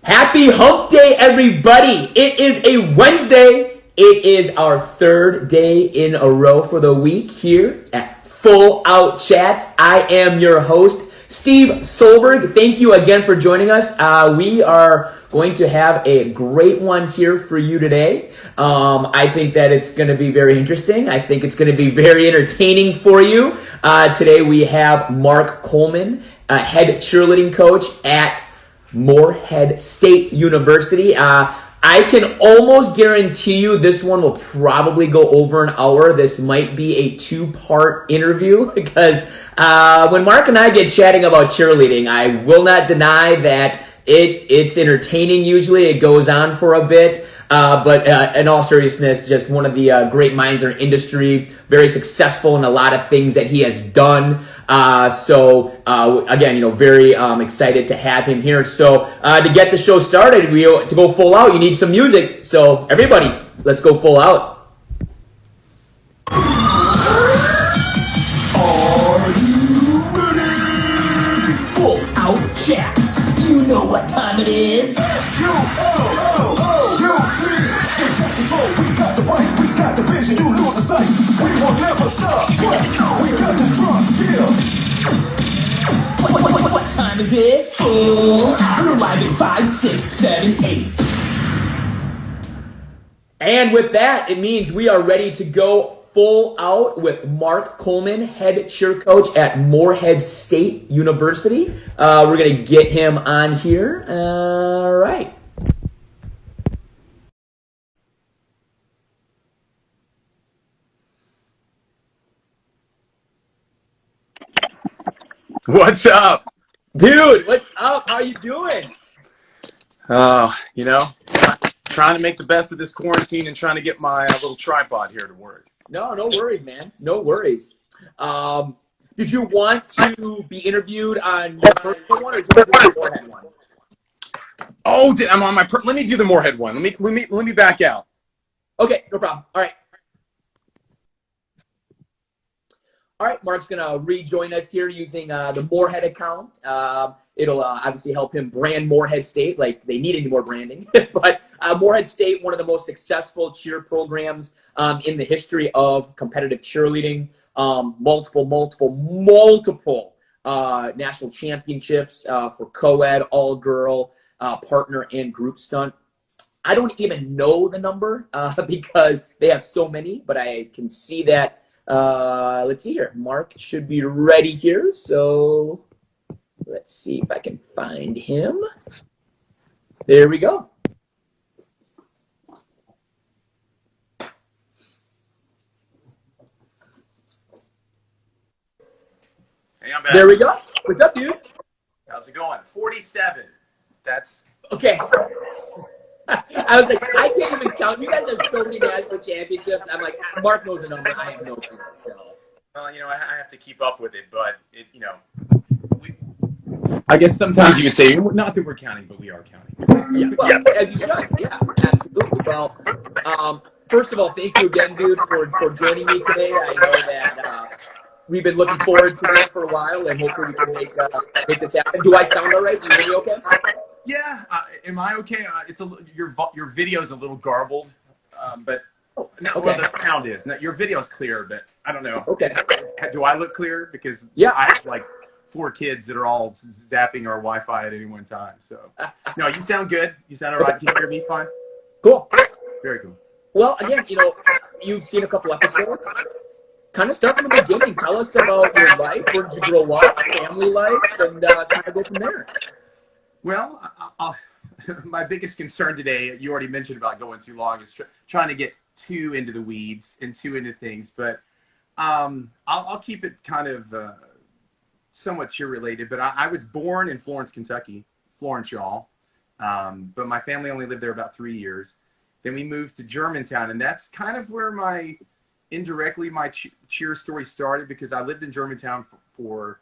Happy Hump Day, everybody! It is a Wednesday. It is our third day in a row for the week here at Full Out Chats. I am your host, Steve Solberg. Thank you again for joining us. We are going to have a great one here for you today. I think that it's going to be very interesting. I think it's going to be very entertaining for you. Today we have Mark Coleman, head cheerleading coach at Morehead State University. I can almost guarantee you this one will probably go over an hour. This might be a two-part interview because when Mark and I get chatting about cheerleading, I will not deny that it's entertaining usually. It goes on for a bit. But in all seriousness, just one of the great minds in our industry, very successful in a lot of things that he has done. Again, very excited to have him here. So to get the show started, to go full out, you need some music. So everybody, let's go full out. Are you ready? Full Out Chats. Do you know what time it is? We got the right, we got the vision, you lose the sight. We will never stop. We got the drum, What time is it? We're live in 5, 6, 7, 8. And with that, it means we are ready to go full out with Mark Coleman, head cheer coach at Morehead State University. We're going to get him on here. All right. What's up? Dude, what's up? How are you doing? Trying to make the best of this quarantine and trying to get my little tripod here to work. No worries, man. No worries. Did you want to be interviewed on your personal one or do you want to do the Morehead one? Oh, I'm on my. Let me do the Morehead one. Let me back out. Okay, no problem. All right, Mark's going to rejoin us here using the Morehead account. It'll obviously help him brand Morehead State, like they need any more branding. But Morehead State, one of the most successful cheer programs in the history of competitive cheerleading. Multiple national championships for co-ed, all-girl, partner, and group stunt. I don't even know the number because they have so many, but I can see that. Let's see here. Mark should be ready here. So let's see if I can find him. There we go. Hey, I'm back. There we go. What's up, dude? How's it going? 47. That's okay. I was like, I can't even count. You guys have so many national championships. I'm like, Mark knows the number. I have no clue. So. Well, I have to keep up with it, but I guess sometimes you can say not that we're counting, but we are counting. Yeah, well, as you should. Yeah, absolutely. Well, first of all, thank you again, dude, for joining me today. I know that we've been looking forward to this for a while, and hopefully we can make this happen. Do I sound all right? Do you hear me okay? Yeah, am I okay? Your video is a little garbled, but no, okay. Well, the sound is. Now, your video is clear, but I don't know. Okay. Do I look clear? Because yeah. I have like 4 kids that are all zapping our Wi-Fi at any one time. So no, you sound good. You sound all right. Can you hear me fine? Cool. Very cool. Well, again, you've seen a couple episodes. Kind of start from the beginning. Tell us about your life. Where did you grow up? Family life, and kind of go from there. Well, my biggest concern today, you already mentioned about going too long, is trying to get too into the weeds and too into things. But I'll keep it kind of somewhat cheer related. But I was born in Florence, Kentucky, Florence, y'all. But my family only lived there about 3 years. Then we moved to Germantown, and that's kind of where my cheer story started, because I lived in Germantown for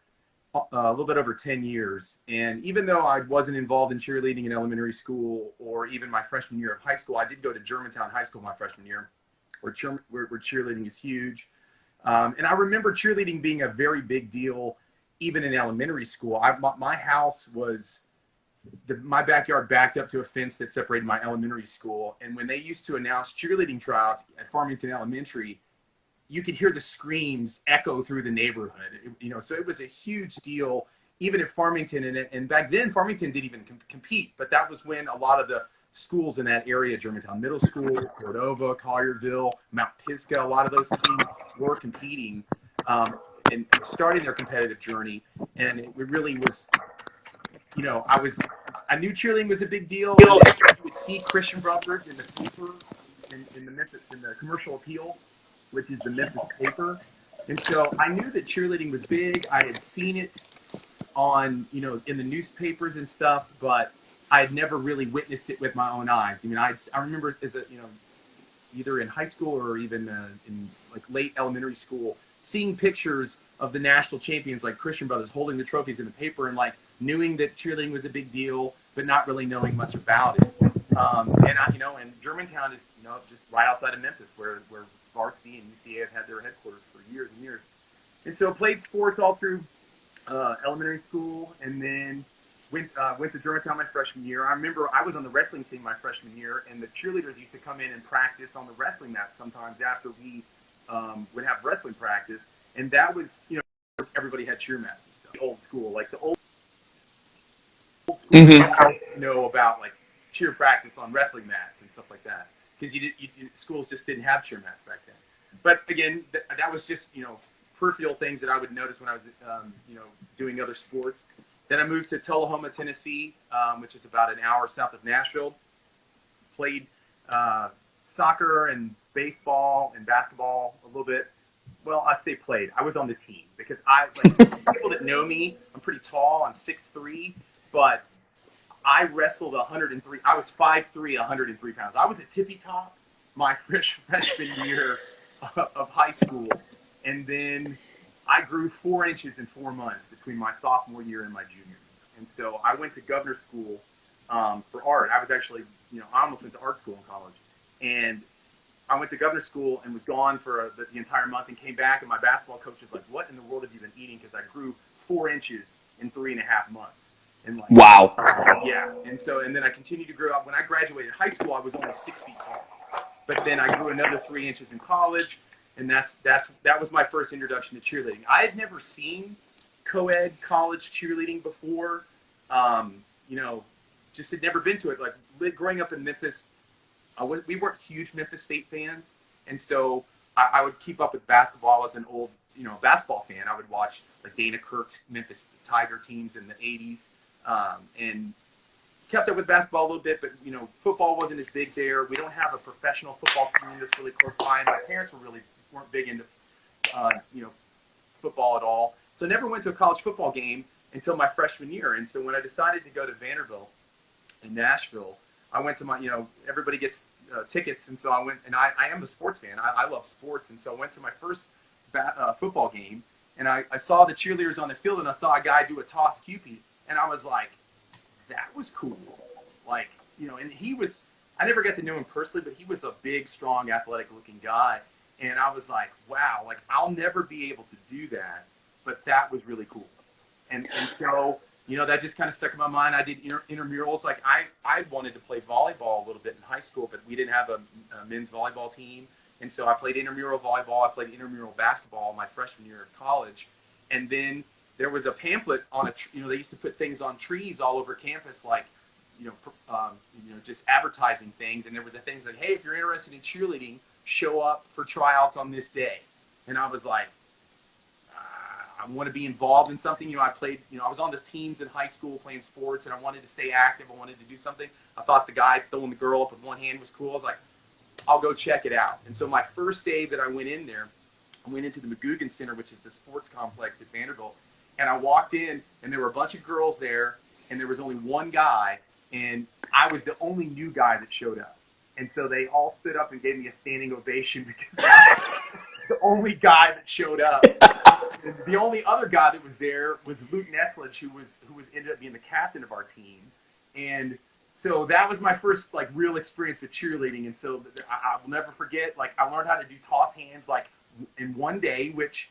a little bit over 10 years. And even though I wasn't involved in cheerleading in elementary school or even my freshman year of high school, I did go to Germantown High School my freshman year, where cheerleading is huge. And I remember cheerleading being a very big deal even in elementary school. My house was my backyard backed up to a fence that separated my elementary school. And when they used to announce cheerleading tryouts at Farmington Elementary, you could hear the screams echo through the neighborhood. So it was a huge deal, even at Farmington. And back then, Farmington didn't even compete, but that was when a lot of the schools in that area, Germantown Middle School, Cordova, Collierville, Mount Pisgah, a lot of those teams were competing and starting their competitive journey. And it really was, I knew cheerleading was a big deal. You would see Christian Brothers in the paper, in the Memphis, in the Commercial Appeal, which is the Memphis paper. And so I knew that cheerleading was big. I had seen it on, in the newspapers and stuff, but I had never really witnessed it with my own eyes. I mean, I remember as either in high school or even in like late elementary school, seeing pictures of the national champions like Christian Brothers holding the trophies in the paper and like knowing that cheerleading was a big deal, but not really knowing much about it. And Germantown is, just right outside of Memphis where varsity and UCA have had their headquarters for years and years. And so played sports all through elementary school, and then went to Germantown my freshman year. I remember I was on the wrestling team my freshman year, and the cheerleaders used to come in and practice on the wrestling mat sometimes after we would have wrestling practice. And that was, everybody had cheer mats and stuff. The old school, like the old school, know about like cheer practice on wrestling mats and stuff like that, because schools just didn't have cheer mats back then. But again, that was just peripheral things that I would notice when I was doing other sports. Then I moved to Tullahoma, Tennessee, which is about an hour south of Nashville. Played soccer and baseball and basketball a little bit. Well, I say played. I was on the team because people that know me, I'm pretty tall. I'm 6'3", but I wrestled 103. I was 5'3", 103 pounds. I was at tippy top my freshman year of high school, and then I grew 4 inches in 4 months between my sophomore year and my junior year. And so I went to Governor School for art. I was actually, I almost went to art school in college, and I went to Governor School and was gone for the entire month and came back, and my basketball coach was like, "What in the world have you been eating?" Because I grew 4 inches in 3.5 months. And like, wow. Yeah. And then I continued to grow up. When I graduated high school, I was only 6 feet tall. But then I grew another 3 inches in college, and that was my first introduction to cheerleading. I had never seen co-ed college cheerleading before. Just had never been to it. Like growing up in Memphis, we weren't huge Memphis State fans, and so I would keep up with basketball as an old, basketball fan. I would watch like Dana Kirk's Memphis Tiger teams in the '80s, and kept up with basketball a little bit. But football wasn't as big there. We don't have a professional football team that's really close by. And my parents weren't big into football at all, so I never went to a college football game until my freshman year. And so when I decided to go to Vanderbilt in Nashville, I went to my, everybody gets tickets, and so I went, and I am a sports fan. I love sports, and so I went to my first football game, and I saw the cheerleaders on the field, and I saw a guy do a toss Cupid, and I was like, that was cool. Like, and I never got to know him personally, but he was a big, strong, athletic-looking guy, and I was like, wow, like, I'll never be able to do that, but that was really cool. And so, that just kind of stuck in my mind. I did intramurals. Like I wanted to play volleyball a little bit in high school, but we didn't have a men's volleyball team. And so I played intramural volleyball. I played intramural basketball my freshman year of college. And then there was a pamphlet on they used to put things on trees all over campus, like, just advertising things. And there was a thing like, hey, if you're interested in cheerleading, show up for tryouts on this day. And I was like, I want to be involved in something. I played, I was on the teams in high school playing sports, and I wanted to stay active. I wanted to do something. I thought the guy throwing the girl up with one hand was cool. I was like, I'll go check it out. And so my first day that I went in there, I went into the McGugin Center, which is the sports complex at Vanderbilt, and I walked in, and there were a bunch of girls there, and there was only one guy, and I was the only new guy that showed up. And so they all stood up and gave me a standing ovation because I was the only guy that showed up. The only other guy that was there was Luke Nesledge, who ended up being the captain of our team. And so that was my first real experience with cheerleading. And so I will never forget. I learned how to do toss hands in one day, which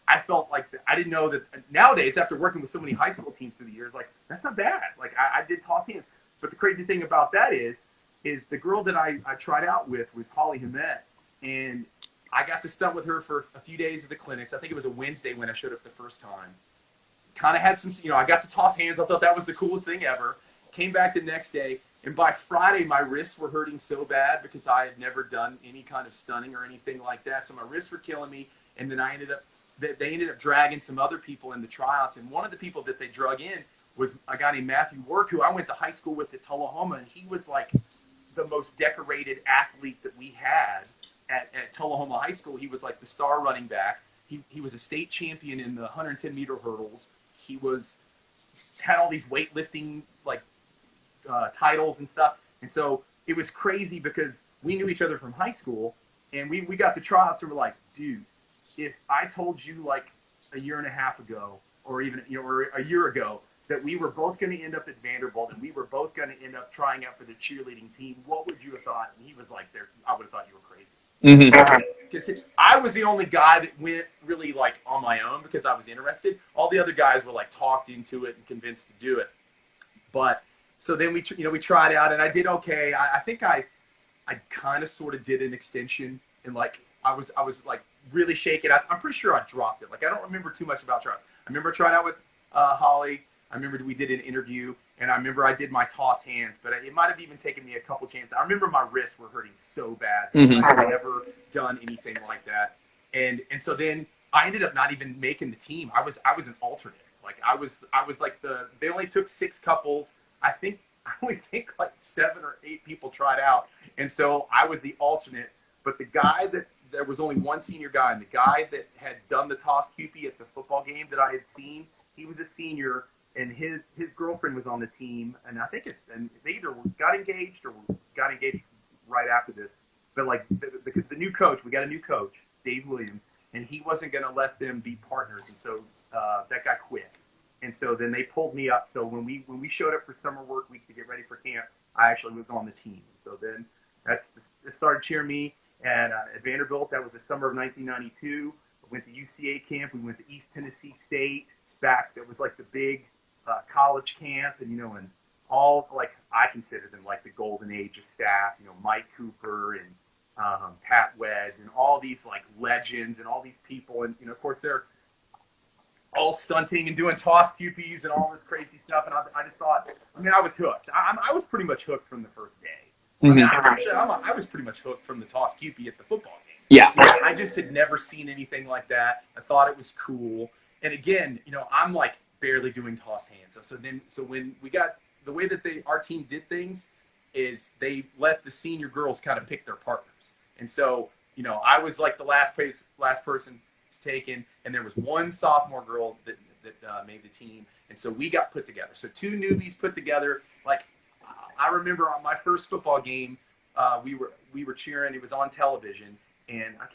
I felt like I didn't know that nowadays, after working with so many high school teams through the years, like that's not bad. Like I did toss hands, but the crazy thing about that is the girl that I tried out with was Holly Hamet, and I got to stunt with her for a few days of the clinics. I think it was a Wednesday when I showed up the first time. Kind of had some, I got to toss hands. I thought that was the coolest thing ever. Came back the next day, and by Friday, my wrists were hurting so bad because I had never done any kind of stunning or anything like that. So my wrists were killing me, and then they ended up dragging some other people in the tryouts, and one of the people that they drug in was a guy named Matthew Work, who I went to high school with at Tullahoma, and he was like the most decorated athlete that we had at Tullahoma High School. He was like the star running back. He was a state champion in the 110-meter hurdles. He had all these weightlifting titles and stuff. And so it was crazy because we knew each other from high school, and we got the tryouts, and we're like, dude, if I told you like a year and a half ago, or even or a year ago, that we were both going to end up at Vanderbilt and we were both going to end up trying out for the cheerleading team, what would you have thought? And he was like, I would have thought you were crazy. Because I was the only guy that went really like on my own because I was interested. All the other guys were like talked into it and convinced to do it. But so then we tried out, and I did okay. I think I kind of sort of did an extension, and like I was like really shaking. I'm pretty sure I dropped it. Like I don't remember too much about tryouts. I remember trying out with Holly. I remember we did an interview, and I remember I did my toss hands, but it might have even taken me a couple chances. I remember my wrists were hurting so bad. I've never done anything like that, and so then I ended up not even making the team. I was an alternate. Like I was like they only took 6 couples. I only think like 7 or 8 people tried out, and so I was the alternate. But the guy there was only one senior guy, and the guy that had done the toss QP at the football game that I had seen, he was a senior, and his girlfriend was on the team, and I think they either got engaged or got engaged right after this. But like the new coach, we got a new coach, Dave Williams, and he wasn't going to let them be partners, and so that guy quit. And so then they pulled me up. So when we showed up for summer work week to get ready for camp, I actually was on the team. So then it started cheering me. And at Vanderbilt, that was the summer of 1992. I went to UCA camp. We went to East Tennessee State. That was like the big college camp, and and all like I consider them like the golden age of staff. Mike Cooper and Pat Wedge and all these like legends and all these people, and of course they're all stunting and doing toss QPs and all this crazy stuff. And I just thought, I was hooked. I was pretty much hooked from the first day. I was pretty much hooked from the toss QP at the football game. Yeah. I just had never seen anything like that. I thought it was cool. And again, I'm like barely doing toss hands. So when we got the way that our team did things is they let the senior girls kind of pick their partners. And so, I was like the last person taken, and there was one sophomore girl that made the team. And so we got put together. So 2 newbies put together. Like I remember on my first football game, we were cheering. It was on television, and I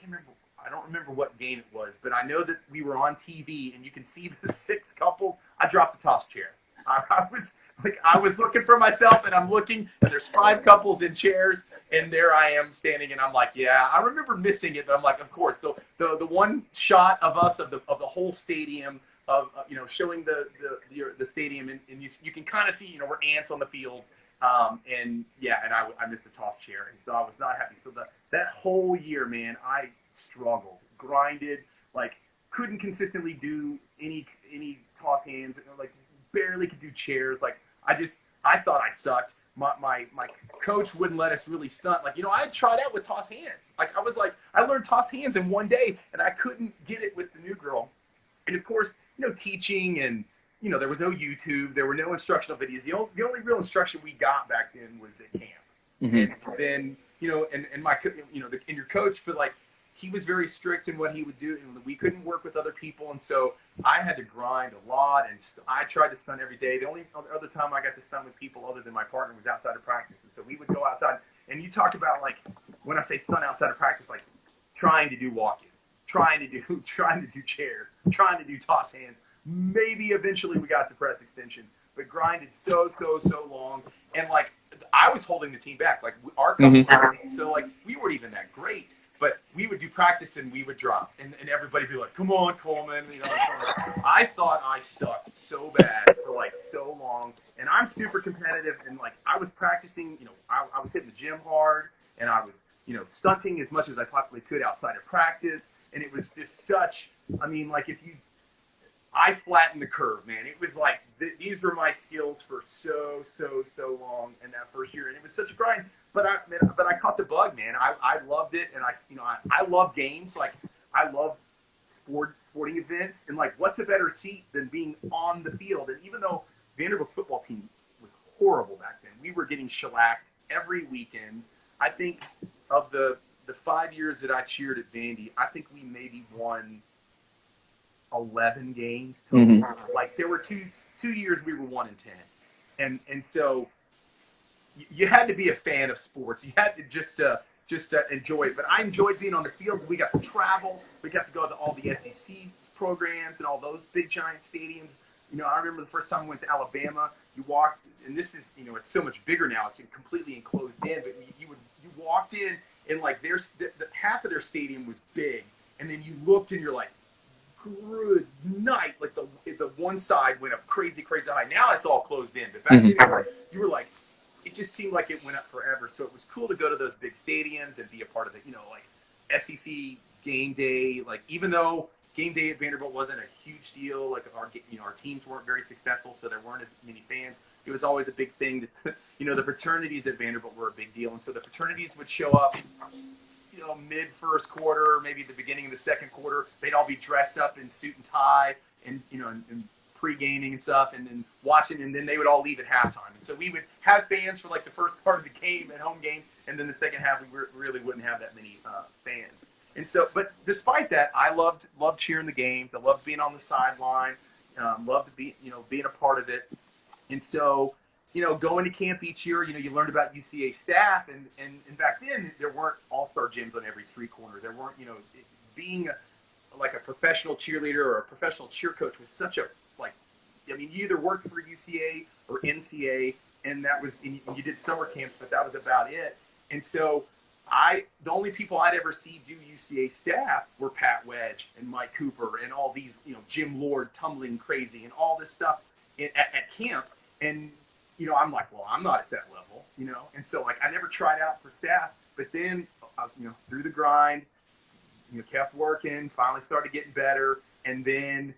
don't remember what game it was, but I know that we were on TV, and you can see the 6 couples. I dropped the toss chair. I was looking for myself, and I'm looking, and there's 5 couples in chairs, and there I am standing, and I'm like, yeah, I remember missing it, but I'm like, of course, the one shot of us of the whole stadium of showing the stadium, and you can kind of see we're ants on the field. And I missed the toss chair, and so I was not happy. So that whole year, man, I struggled, grinded, like couldn't consistently do any toss hands, like barely could do chairs. Like I thought I sucked. My coach wouldn't let us really stunt. Like I had tried out with toss hands. Like I learned toss hands in one day, and I couldn't get it with the new girl. And of course, teaching and there was no YouTube. There were no instructional videos. The only real instruction we got back then was at camp. And then, and my, and your coach, but like, he was very strict in what he would do. And we couldn't work with other people. And so I had to grind a lot. And I tried to stunt every day. The only other time I got to stunt with people other than my partner was outside of practice. And so we would go outside. And you talk about, like, when I say stunt outside of practice, like trying to do walk-ins, trying to do chairs, trying to do toss hands. Maybe eventually we got to press extension, but grinded so long, and like I was holding the team back. Like our couple, so like we weren't even that great, But we would do practice and we would drop, and everybody would be like, "Come on, Coleman!" You know, I thought I sucked so bad for like so long, and I'm super competitive, and like I was practicing, you know, I was hitting the gym hard, and I was, you know, stunting as much as I possibly could outside of practice, and it was just such. I mean, like I flattened the curve, man. It was like these were my skills for so long in that first year, and it was such a grind. But I caught the bug, man. I loved it, and I love games. Like I love sporting events, and like what's a better seat than being on the field? And even though Vanderbilt's football team was horrible back then, we were getting shellacked every weekend. I think of the 5 years that I cheered at Vandy, I think we maybe won 11 games total. Mm-hmm. Like there were two years we were 1-10, and so you had to be a fan of sports. You had to just enjoy it. But I enjoyed being on the field. We got to travel. We got to go to all the SEC programs and all those big giant stadiums. You know, I remember the first time I went to Alabama. You walked, and this is, you know, it's so much bigger now. It's completely enclosed in. But you walked in, and like half of their stadium was big, and then you looked, and you're like, good night. Like the one side went up crazy high. Now it's all closed in. But back then, you were like, it just seemed like it went up forever. So it was cool to go to those big stadiums and be a part of the, you know, like SEC game day. Like even though game day at Vanderbilt wasn't a huge deal, like our teams weren't very successful, so there weren't as many fans. It was always a big thing. You know, the fraternities at Vanderbilt were a big deal, and so the fraternities would show up, you know, mid first quarter, maybe the beginning of the second quarter. They'd all be dressed up in suit and tie, and you know, and pre-gaming and stuff, and then watching, and then they would all leave at halftime. And so we would have fans for like the first part of the game, at home game, and then the second half we really wouldn't have that many fans. And so, but despite that, I loved cheering the games. I loved being on the sideline. Loved to be, you know, being a part of it. And so, you know, going to camp each year, you know, you learned about UCA staff, and back then there weren't all-star gyms on every street corner. There weren't, you know, being like a professional cheerleader or a professional cheer coach was such a, like, I mean, you either worked for UCA or NCA, and that was, and you did summer camps, but that was about it. And so the only people I'd ever see do UCA staff were Pat Wedge and Mike Cooper and all these, you know, Jim Lord tumbling crazy and all this stuff at camp. And, you know, I'm like, well, I'm not at that level, you know? And so, like, I never tried out for staff, but then, you know, through the grind, you know, kept working, finally started getting better, and then,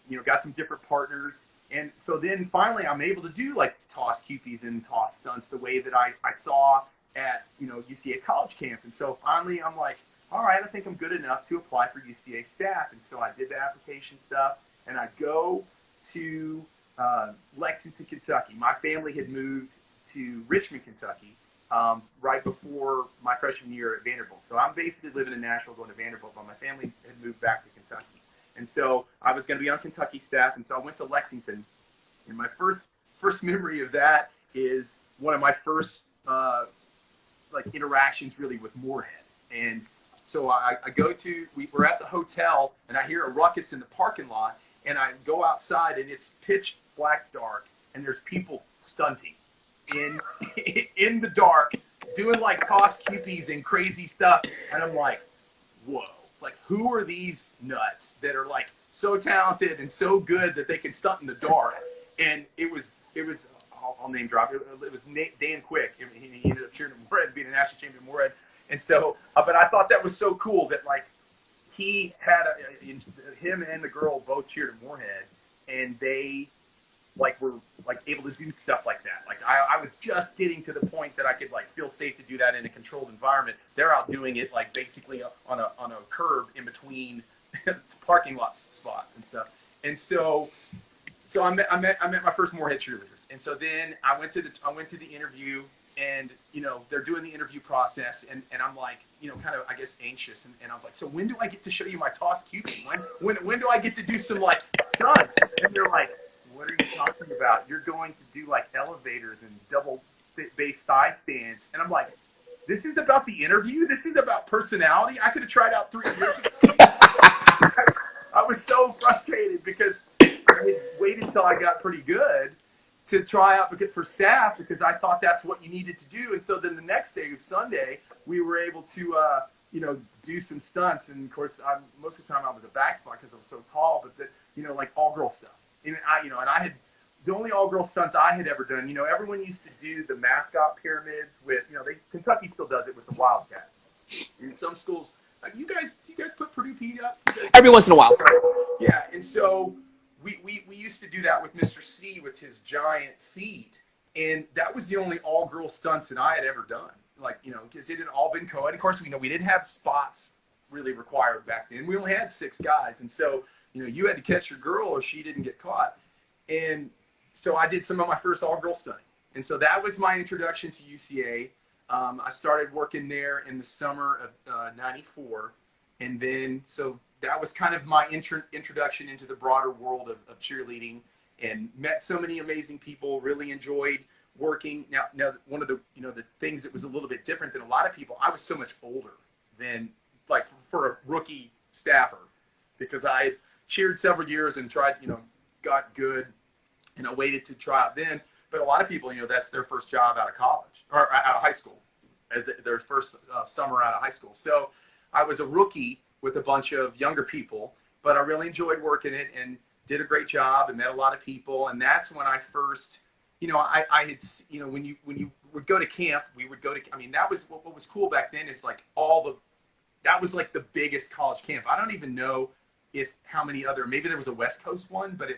you know, got some different partners. And so then finally I'm able to do, like, toss QPs and toss stunts the way that I saw at, you know, UCA college camp. And so finally I'm like, all right, I think I'm good enough to apply for UCA staff. And so I did the application stuff, and I go to Lexington, Kentucky. My family had moved to Richmond, Kentucky, right before my freshman year at Vanderbilt. So I'm basically living in Nashville, going to Vanderbilt, but my family had moved back to Kentucky. And so I was going to be on Kentucky staff, and so I went to Lexington. And my first memory of that is one of my first like interactions really with Morehead. And so I go to, we're at the hotel, and I hear a ruckus in the parking lot, and I go outside, and it's pitch black dark, and there's people stunting in the dark, doing like toss QPs and crazy stuff. And I'm like, whoa, like who are these nuts that are like so talented and so good that they can stunt in the dark? And it was I'll name drop it. It was Dan Quick. He ended up cheering at Morehead, being a national champion at Morehead. And so, but I thought that was so cool that like he had him and the girl both cheered at Morehead, and they like were like able to do stuff like that. Like I was just getting to the point that I could like feel safe to do that in a controlled environment. They're out doing it like basically on a curb in between parking lot spots and stuff. And so I met my first Morehead cheerleaders. And so then I went to the interview, and you know they're doing the interview process, and I'm like, you know, kind of I guess anxious, and I was like, so when do I get to show you my toss QP? When do I get to do some like stunts? And they're like, what are you talking about? You're going to do like elevators and double base thigh stands. And I'm like, this is about the interview? This is about personality? I could have tried out 3 years ago. I was so frustrated because I had waited until I got pretty good to try out for staff, because I thought that's what you needed to do. And so then the next day, Sunday, we were able to, do some stunts. And of course, most of the time I was a back spot because I was so tall. But like all girl stuff. And I had the only all girl stunts I had ever done. Everyone used to do the mascot pyramids with, Kentucky still does it with the Wildcat. In some schools, do you guys put Purdue Pete up? Every once in a while. Yeah, and so we used to do that with Mr. C with his giant feet, and that was the only all girl stunts that I had ever done. Because it had all been co-ed. Of course, we didn't have spots really required back then. We only had 6 guys, and so you had to catch your girl or she didn't get caught. And so I did some of my first all girl stunting, and so that was my introduction to UCA. I started working there in the summer of '94, and then so that was kind of my introduction into the broader world of cheerleading, and met so many amazing people. Really enjoyed working. Now one of the the things that was a little bit different than a lot of people, I was so much older than for a rookie staffer, because I had cheered several years and tried got good, and I waited to try out then. But a lot of people, that's their first job out of college or out of high school, as their first summer out of high school. So I was a rookie with a bunch of younger people, but I really enjoyed working it and did a great job and met a lot of people. And that's when I first, I had, when you would go to camp, we would go to, that was what was cool back then is that was like the biggest college camp. I don't even know how many other, maybe there was a West Coast one, but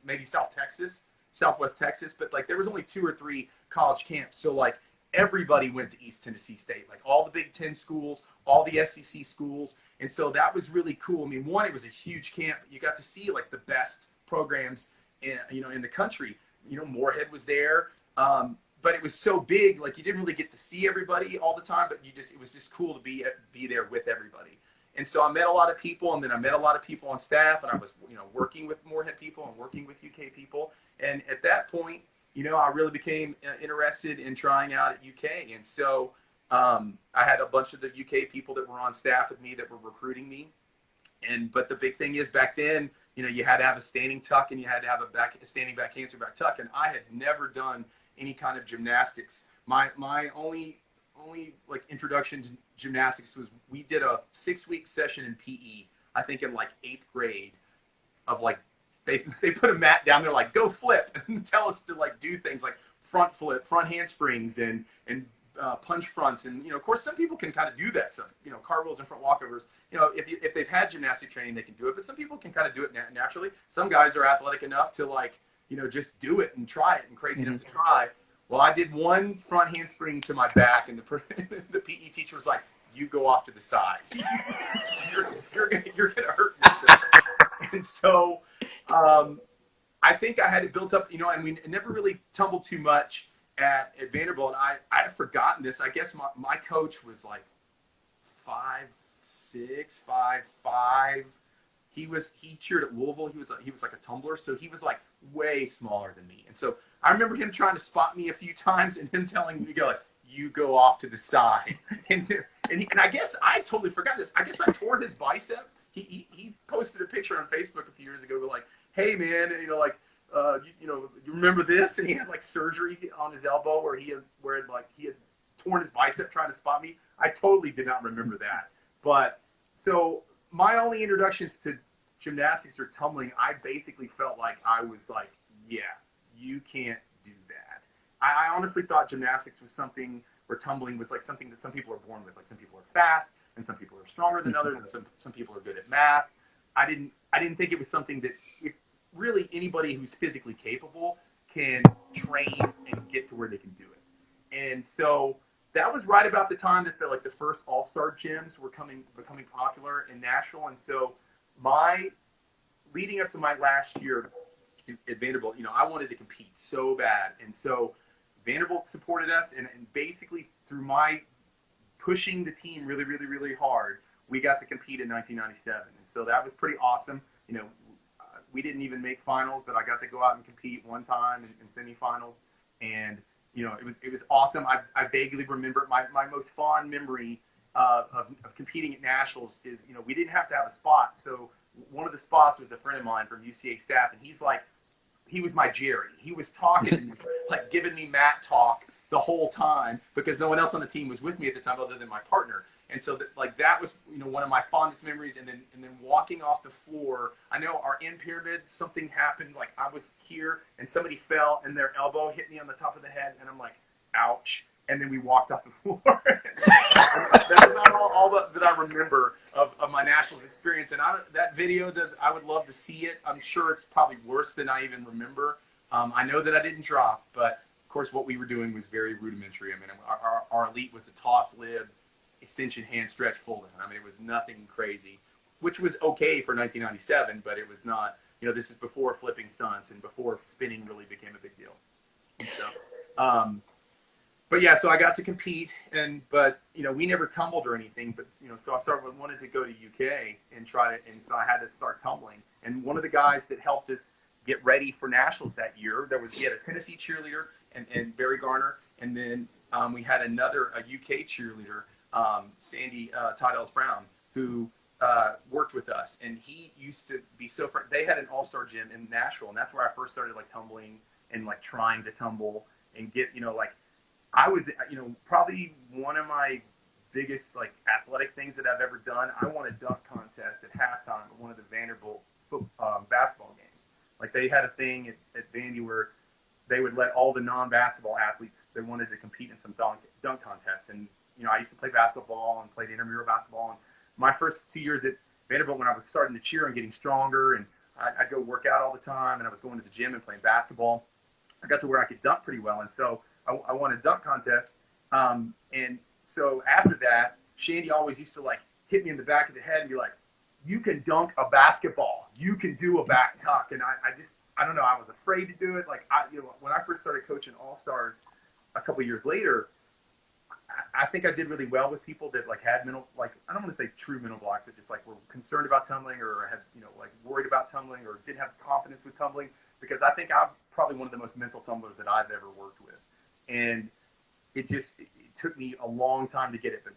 maybe Southwest Texas, but there was only 2 or 3 college camps. So everybody went to East Tennessee State, all the Big Ten schools, all the SEC schools. And so that was really cool. One, it was a huge camp. You got to see the best programs in the country. Morehead was there. But it was so big, you didn't really get to see everybody all the time, but it was just cool to be there with everybody. And so I met a lot of people, and then I met a lot of people on staff, and I was, working with Morehead people and working with UK people. And at that point, I really became interested in trying out at UK. And so I had a bunch of the UK people that were on staff with me that were recruiting me. But the big thing is back then, you had to have a standing tuck, and you had to have a standing back handspring back tuck. And I had never done any kind of gymnastics. My only introduction to gymnastics was we did a 6-week session in PE, I think in 8th grade, of they put a mat down there go flip and tell us to do things like front flip, front handsprings, and punch fronts. And of course some people can kind of do that stuff, cartwheels and front walkovers. If they've had gymnastic training, they can do it, but some people can kind of do it naturally. Some guys are athletic enough to just do it and try it, and crazy enough to try. Well, I did one front handspring to my back, and the PE teacher was like, "You go off to the side. you're gonna hurt yourself." And so I think I had it built up, and we never really tumbled too much at Vanderbilt. And I had forgotten this. I guess my coach was 5'6", 5'5". He cheered at Louisville. He was like a tumbler, so he was way smaller than me. And so I remember him trying to spot me a few times, and him telling me to go "You go off to the side." and I guess I totally forgot this. I guess I tore his bicep. He posted a picture on Facebook a few years ago, "Hey man, you remember this?" And he had surgery on his elbow where he had torn his bicep trying to spot me. I totally did not remember that. But so my only introductions to gymnastics or tumbling, I basically felt I was yeah, you can't do that. I honestly thought gymnastics was something, or tumbling was something that some people are born with. Some people are fast, and some people are stronger than others, and some people are good at math. I didn't think it was something that really anybody who's physically capable can train and get to where they can do it. And so that was right about the time that the first all-star gyms were becoming popular in Nashville. And so leading up to my last year at Vanderbilt, I wanted to compete so bad. And so Vanderbilt supported us, and basically through my pushing the team really, really, really hard, we got to compete in 1997. And so that was pretty awesome. We didn't even make finals, but I got to go out and compete one time in semifinals. And it was awesome. I vaguely remember my most fond memory of competing at nationals is, we didn't have to have a spot. So one of the spots was a friend of mine from UCA staff, and he was my Jerry. He was talking, giving me mat talk the whole time, because no one else on the team was with me at the time other than my partner. And so that was, one of my fondest memories. And then walking off the floor, I know our end pyramid, something happened. Like I was here and somebody fell and their elbow hit me on the top of the head, and I'm like, ouch. And then we walked off the floor. That's about all that I remember of my nationals experience. And that video I would love to see it. I'm sure it's probably worse than I even remember. I know that I didn't drop, but of course what we were doing was very rudimentary. I mean, our elite was the toss lib, extension hand stretch full down. I mean, it was nothing crazy, which was okay for 1997, but it was not, this is before flipping stunts and before spinning really became a big deal. And so, but yeah, so I got to compete, but we never tumbled or anything. But so I wanted to go to UK and try to, and so I had to start tumbling. And one of the guys that helped us get ready for nationals that year, he had a Tennessee cheerleader and Barry Garner, and then we had a UK cheerleader, Sandy Todd Brown, who worked with us, and he used to be so. They had an all-star gym in Nashville, and that's where I first started tumbling and trying to tumble and get I was, probably one of my biggest athletic things that I've ever done. I won a dunk contest at halftime at one of the Vanderbilt basketball games. They had a thing at Vandy where they would let all the non-basketball athletes that wanted to compete in some dunk contests. And I used to play basketball and played intramural basketball. And my first 2 years at Vanderbilt, when I was starting to cheer and getting stronger, and I'd go work out all the time, and I was going to the gym and playing basketball, I got to where I could dunk pretty well. And so I won a dunk contest, and so after that, Shandy always used to hit me in the back of the head and be like, "You can dunk a basketball. You can do a back tuck." And I don't know. I was afraid to do it. When I first started coaching All Stars a couple of years later, I think I did really well with people that had mental, I don't want to say true mental blocks, but just were concerned about tumbling or had worried about tumbling or didn't have confidence with tumbling, because I think I'm probably one of the most mental tumblers that I've ever worked with. And it took me a long time to get it. But,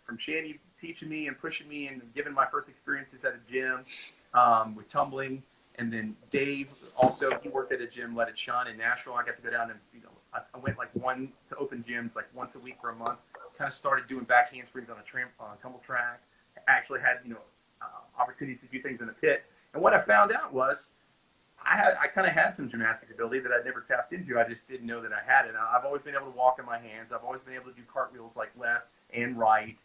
from Shandy teaching me and pushing me and giving my first experiences at a gym with tumbling, and then Dave also, he worked at a gym, Let It Shine in Nashville. I got to go down and, I went one to open gyms once a week for a month. Kind of started doing back handsprings on a tumble track. Actually had, opportunities to do things in the pit. And what I found out was, I kind of had some gymnastic ability that I'd never tapped into. I just didn't know that I had it. I've always been able to walk on my hands. I've always been able to do cartwheels left and right,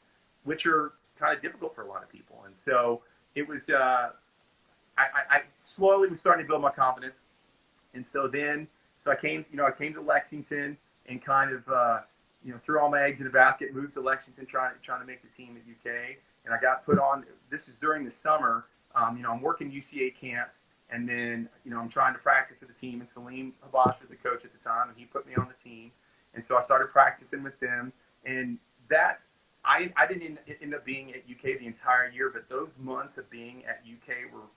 which are kind of difficult for a lot of people. And so it was, I slowly was starting to build my confidence. And so I came to Lexington and kind of, threw all my eggs in a basket, moved to Lexington, trying to make the team at UK. And I got put on, this is during the summer, I'm working UCA camps. And then, I'm trying to practice with the team, and Salim Habash was the coach at the time, and he put me on the team. And so I started practicing with them. And that, I didn't end up being at UK the entire year, but those months of being at UK were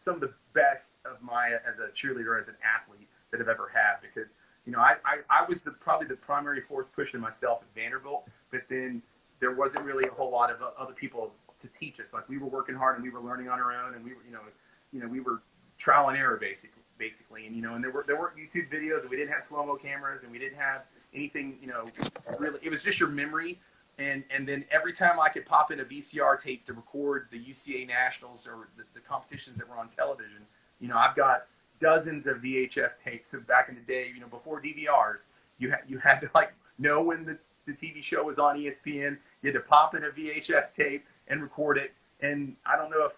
some of the best of as a cheerleader, as an athlete that I've ever had, because, I was probably the primary force pushing myself at Vanderbilt, but then there wasn't really a whole lot of other people to teach us. We were working hard and we were learning on our own, and we were, we were trial and error basically, and and there weren't YouTube videos, and we didn't have slow-mo cameras, and we didn't have anything, really. It was just your memory, and then every time I could pop in a VCR tape to record the UCA Nationals or the competitions that were on television, I've got dozens of VHS tapes. So back in the day, before DVRs, you had to know when the TV show was on ESPN. You had to pop in a VHS tape and record it, and I don't know if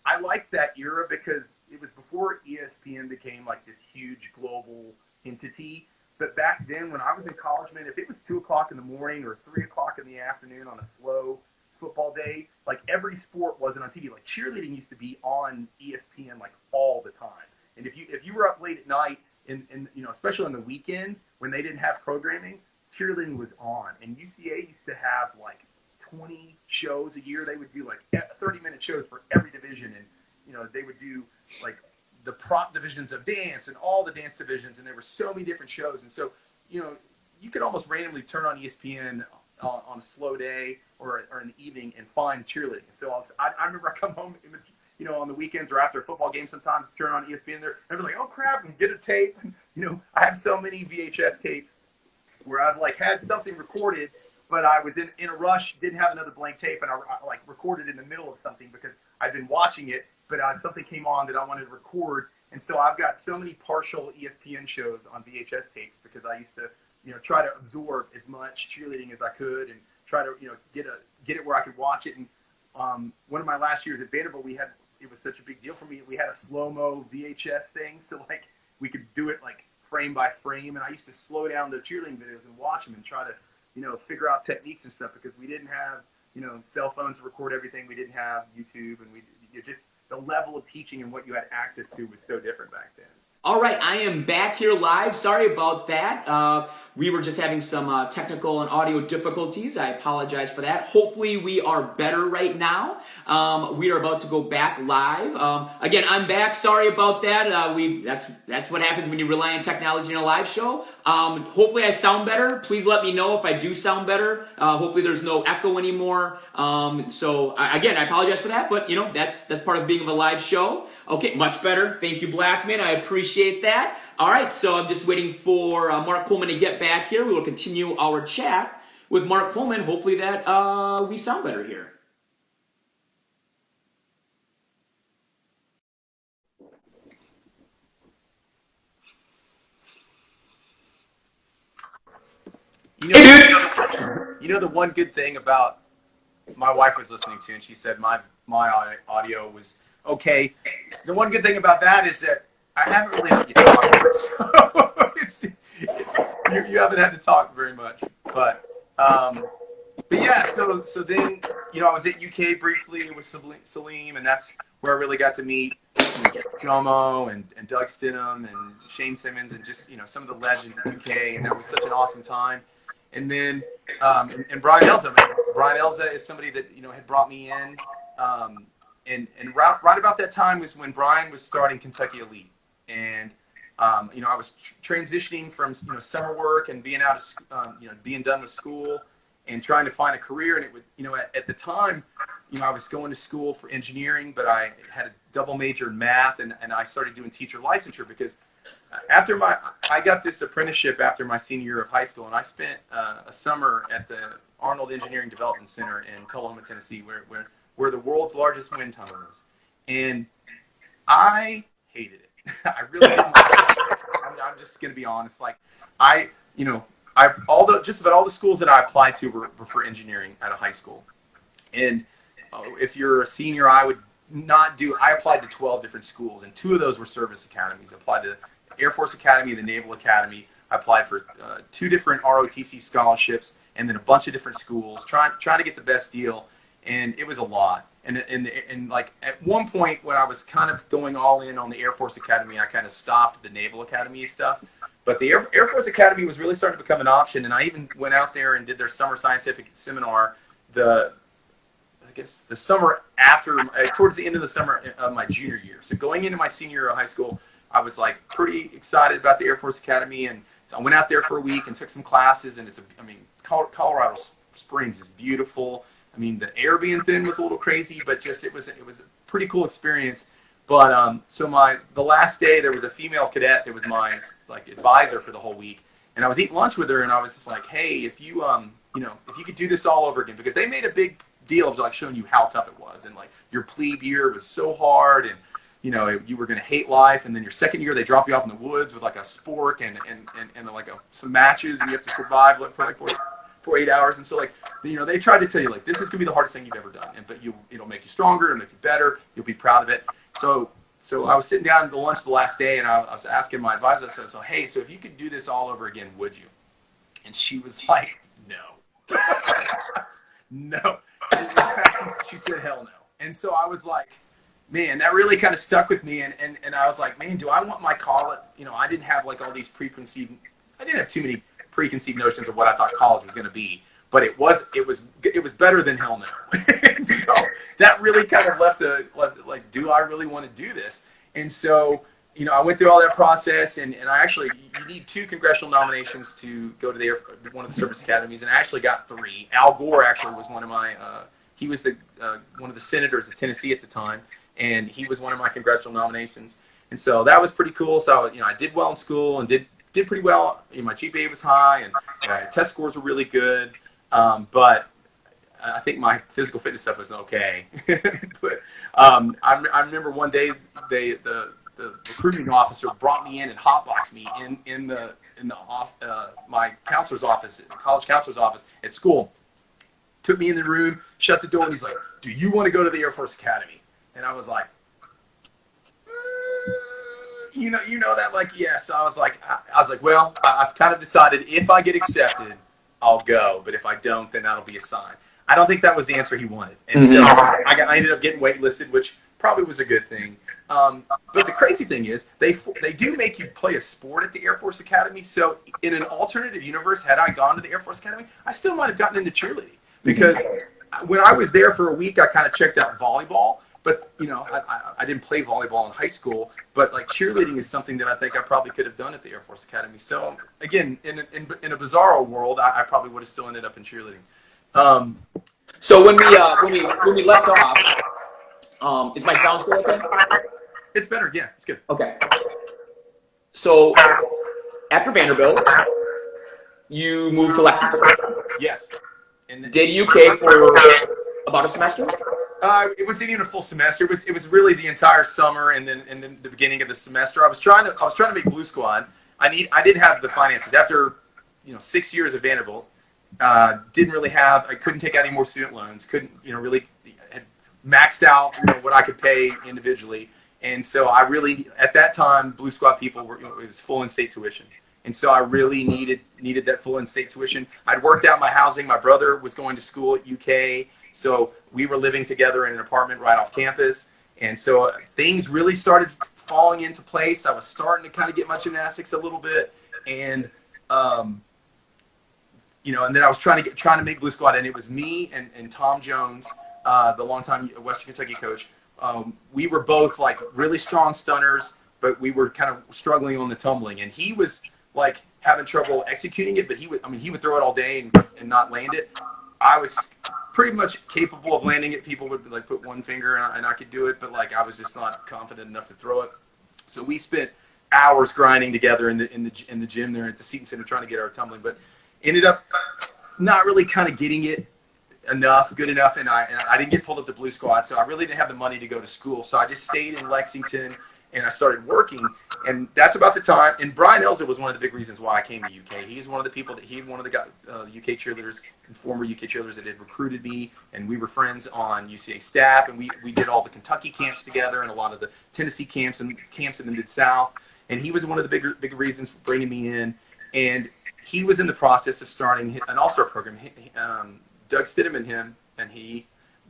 I liked that era because it was before ESPN became this huge global entity. But back then, when I was in college, man, if it was 2 o'clock in the morning or 3 o'clock in the afternoon on a slow football day, every sport wasn't on TV. Cheerleading used to be on ESPN all the time. And if you were up late at night, and especially on the weekend when they didn't have programming, cheerleading was on. And UCA used to have 20 shows a year. They would do 30-minute shows for every division, and they would do the prop divisions of dance and all the dance divisions, and there were so many different shows. And so you could almost randomly turn on ESPN on a slow day or in the evening and find cheerleading. And so I remember I come home on the weekends or after a football game, sometimes turn on ESPN there and be like, oh crap, and get a tape. And, I have so many VHS tapes where I've had something recorded but I was in a rush, didn't have another blank tape, and I like recorded in the middle of something because I'd been watching it, but something came on that I wanted to record, and so I've got so many partial ESPN shows on VHS tapes because I used to, try to absorb as much cheerleading as I could and try to, get it where I could watch it. And one of my last years at Vanderbilt, it was such a big deal for me. We had a slow-mo VHS thing, so like we could do it like frame by frame, and I used to slow down the cheerleading videos and watch them and try to, figure out techniques and stuff because we didn't have, cell phones to record everything. We didn't have YouTube, and just the level of teaching and what you had access to was so different back then. All right, I am back here live. Sorry about that. We were just having some technical and audio difficulties. I apologize for that. Hopefully we are better right now. We are about to go back live. Again, I'm back. Sorry about that. That's what happens when you rely on technology in a live show. Hopefully I sound better. Please let me know if I do sound better. Hopefully there's no echo anymore. Again, I apologize for that, but that's part of being of a live show. Okay, much better. Thank you, Blackman. I appreciate that. All right, so I'm just waiting for Mark Coleman to get back here. We will continue our chat with Mark Coleman. Hopefully that we sound better here. The one good thing about my wife was listening to, and she said my audio was okay. The one good thing about that is that I haven't really had you talk, so you haven't had to talk very much. But yeah, so then I was at UK briefly with Salim, and that's where I really got to meet Jomo and Doug Stidham and Shane Simmons and just some of the legends in UK, and that was such an awesome time. And then and Brian Elza. Brian Elza is somebody that had brought me in, and right about that time was when Brian was starting Kentucky Elite, and I was transitioning from summer work and being out of being done with school and trying to find a career. And it would at the time I was going to school for engineering, but I had a double major in math, and I started doing teacher licensure because I got this apprenticeship after my senior year of high school, and I spent a summer at the Arnold Engineering Development Center in Tullahoma, Tennessee, where the world's largest wind tunnel is, and I hated it. I really didn't like it. I'm just gonna be honest. Like just about all the schools that I applied to were for engineering at a high school, and if you're a senior, I applied to 12 different schools, and 2 of those were service academies. I applied to the Air Force Academy, the Naval Academy. I applied for 2 different ROTC scholarships, and then a bunch of different schools, trying to get the best deal, and it was a lot. And like at one point when I was kind of going all in on the Air Force Academy, I kind of stopped the Naval Academy stuff. But the Air Force Academy was really starting to become an option, and I even went out there and did their summer scientific seminar. I guess the summer after, towards the end of the summer of my junior year. So going into my senior year of high school, I was like pretty excited about the Air Force Academy, and I went out there for a week and took some classes. And Colorado Springs is beautiful. I mean, the air being thin was a little crazy, but just it was a pretty cool experience. But the last day there was a female cadet that was my advisor for the whole week, and I was eating lunch with her, and I was just like, hey, if you if you could do this all over again, because they made a big deal of like showing you how tough it was, and like your plebe year was so hard, and you were going to hate life, and then your second year they drop you off in the woods with like a spork and some matches, and you have to survive for 8 hours. And so they tried to tell you like this is going to be the hardest thing you've ever done, but it'll make you stronger, it'll make you better, you'll be proud of it. So I was sitting down at the lunch the last day, and I was asking my advisor, so hey, so if you could do this all over again, would you? And she was like, no. No. She said, hell no. And so I was like, man, that really kind of stuck with me. And I was like, man, do I want my college? I didn't have I didn't have too many preconceived notions of what I thought college was going to be. But it was better than hell no. And so that really kind of left do I really want to do this? And so, I went through all that process, and I actually, you need 2 congressional nominations to go to one of the service academies, and I actually got 3. Al Gore actually was one of my, he was one of the senators of Tennessee at the time, and he was one of my congressional nominations. And so that was pretty cool. So, I did well in school and did pretty well. My GPA was high, and my test scores were really good. But I think my physical fitness stuff was okay. But I remember one day the recruiting officer brought me in and hotboxed me in the my counselor's office, the college counselor's office at school. Took me in the room, shut the door, and he's like, "Do you want to go to the Air Force Academy?" And I was like, you know that, like, yes. I was like, well, I've kind of decided if I get accepted, I'll go, but if I don't, then that'll be a sign. I don't think that was the answer he wanted, and so I ended up getting waitlisted, which probably was a good thing. But the crazy thing is, they do make you play a sport at the Air Force Academy. So in an alternative universe, had I gone to the Air Force Academy, I still might have gotten into cheerleading, because when I was there for a week, I kind of checked out volleyball. But, I didn't play volleyball in high school, but like cheerleading is something that I think I probably could have done at the Air Force Academy. So again, in a bizarro world, I probably would have still ended up in cheerleading. So when we left off, is my sound still okay? It's better, yeah, it's good. Okay. So after Vanderbilt, you moved to Lexington. Yes. Did UK for about a semester? It wasn't even a full semester. It was really the entire summer, and then the beginning of the semester. I was trying to make Blue Squad. I didn't have the finances after 6 years of Vanderbilt. Didn't really have. I couldn't take out any more student loans. Couldn't really had maxed out what I could pay individually, and so I really at that time Blue Squad people were it was full in-state tuition. And so I really needed that full in-state tuition. I'd worked out my housing. My brother was going to school at UK, so we were living together in an apartment right off campus. And so things really started falling into place. I was starting to kind of get my gymnastics a little bit, and and then I was trying to make Blue Squad, and it was me and Tom Jones, the longtime Western Kentucky coach. We were both like really strong stunners, but we were kind of struggling on the tumbling, and he was like having trouble executing it, but he would throw it all day and not land it. I was pretty much capable of landing it. People would like put one finger and I could do it, but like I was just not confident enough to throw it. So we spent hours grinding together in the gym there at the Seton Center trying to get our tumbling, but ended up not really kind of getting it good enough, and I didn't get pulled up to Blue Squad, so I really didn't have the money to go to school. So I just stayed in Lexington, and I started working, and that's about the time. And Brian Elza was one of the big reasons why I came to UK. He's one of the people one of the UK cheerleaders, former UK cheerleaders that had recruited me, and we were friends on UCA staff, and we did all the Kentucky camps together and a lot of the Tennessee camps and camps in the Mid-South. And he was one of the bigger reasons for bringing me in. And he was in the process of starting an all-star program. Doug Stidham and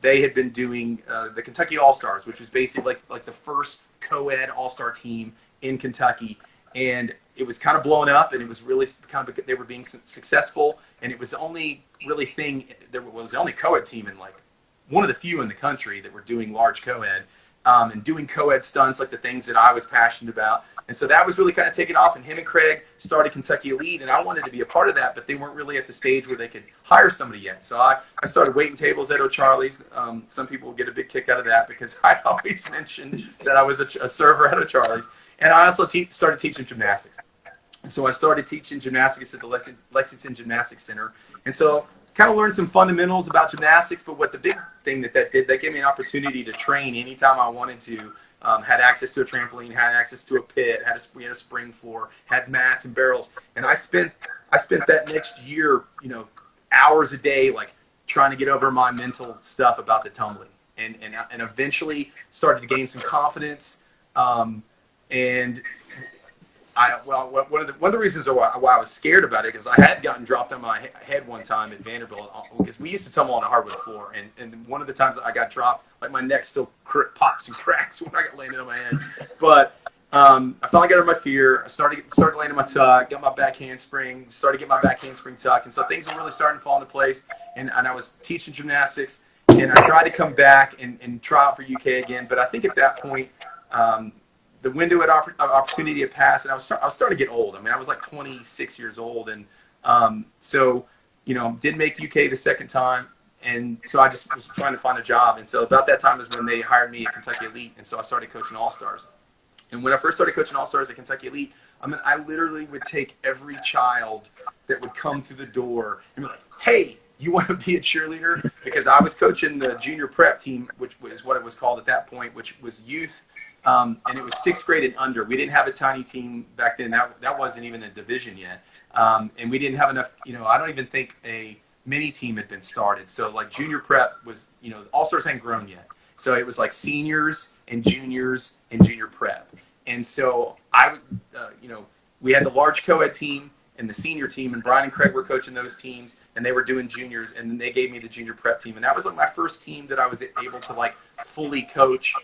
they had been doing the Kentucky All-Stars, which was basically like the first co-ed all-star team in Kentucky. And it was kind of blown up, and it was really kind of, they were being successful, and it was the only really thing, there was the only co-ed team in like one of the few in the country that were doing large co-ed, and doing co-ed stunts, like the things that I was passionate about. And so that was really kind of taking off, and him and Craig started Kentucky Elite, and I wanted to be a part of that, but they weren't really at the stage where they could hire somebody yet. So I started waiting tables at O'Charlie's. Some people will get a big kick out of that because I always mentioned that I was a server at O'Charlie's. And I also started teaching gymnastics. And so I started teaching gymnastics at the Lexington Gymnastics Center. And so kind of learned some fundamentals about gymnastics, but what the big thing that did, that gave me an opportunity to train anytime I wanted to. Had access to a trampoline, had access to a pit, we had a spring floor, had mats and barrels, and I spent that next year, hours a day, like trying to get over my mental stuff about the tumbling, and eventually started to gain some confidence, and one of the reasons why I was scared about it, because I had gotten dropped on my head one time at Vanderbilt, because we used to tumble on a hardwood floor, and one of the times I got dropped, like my neck still pops and cracks when I got landed on my head. But I finally got over my fear. I started landing my tuck, got my back handspring, started getting my back handspring tuck, and so things were really starting to fall into place. And I was teaching gymnastics, and I tried to come back and try out for UK again. But I think at that point, the window of opportunity had passed, and I was starting to get old. I mean, I was like 26 years old, and so did make UK the second time, and so I just was trying to find a job. And so about that time is when they hired me at Kentucky Elite, and so I started coaching All-Stars. And when I first started coaching All-Stars at Kentucky Elite, I literally would take every child that would come through the door and be like, "Hey, you want to be a cheerleader? Because I was coaching the junior prep team, which was what it was called at that point, which was youth. And it was 6th grade and under. We didn't have a tiny team back then. That wasn't even a division yet. And we didn't have enough, I don't even think a mini team had been started. So like junior prep was, all-stars hadn't grown yet. So it was like seniors and juniors and junior prep. And so we had the large co-ed team and the senior team, and Brian and Craig were coaching those teams, and they were doing juniors, and then they gave me the junior prep team. And that was like my first team that I was able to like fully coach.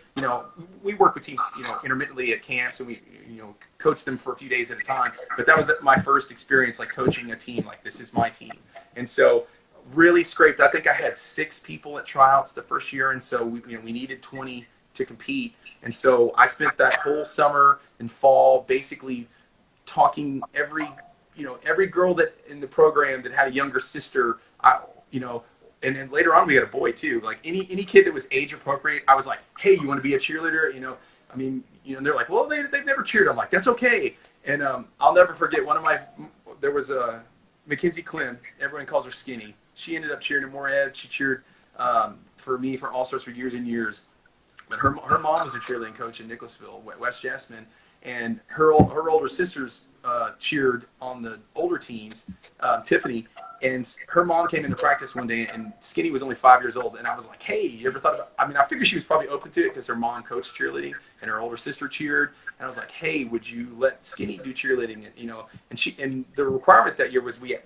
We work with teams, intermittently at camps, and we, coach them for a few days at a time. But that was my first experience, like coaching a team, like this is my team. And so really scraped. I think I had 6 people at tryouts the first year, and so we needed 20 to compete. And so I spent that whole summer and fall basically talking every girl that in the program that had a younger sister, and then later on we had a boy too. Like any kid that was age appropriate, I was like, hey, you want to be a cheerleader? And they're like, well, they've never cheered. I'm like, that's okay. And I'll never forget there was a Mackenzie Clem. Everyone calls her Skinny. She ended up cheering at Morehead. She cheered for me for All-Stars for years and years. But her mom was a cheerleading coach in Nicholasville, West Jasmine, and her older sisters cheered on the older teams, Tiffany, and her mom came into practice one day, and Skinny was only 5 years old, and I was like, hey, you ever thought about, I figured she was probably open to it because her mom coached cheerleading, and her older sister cheered, and I was like, hey, would you let Skinny do cheerleading? And the requirement that year was we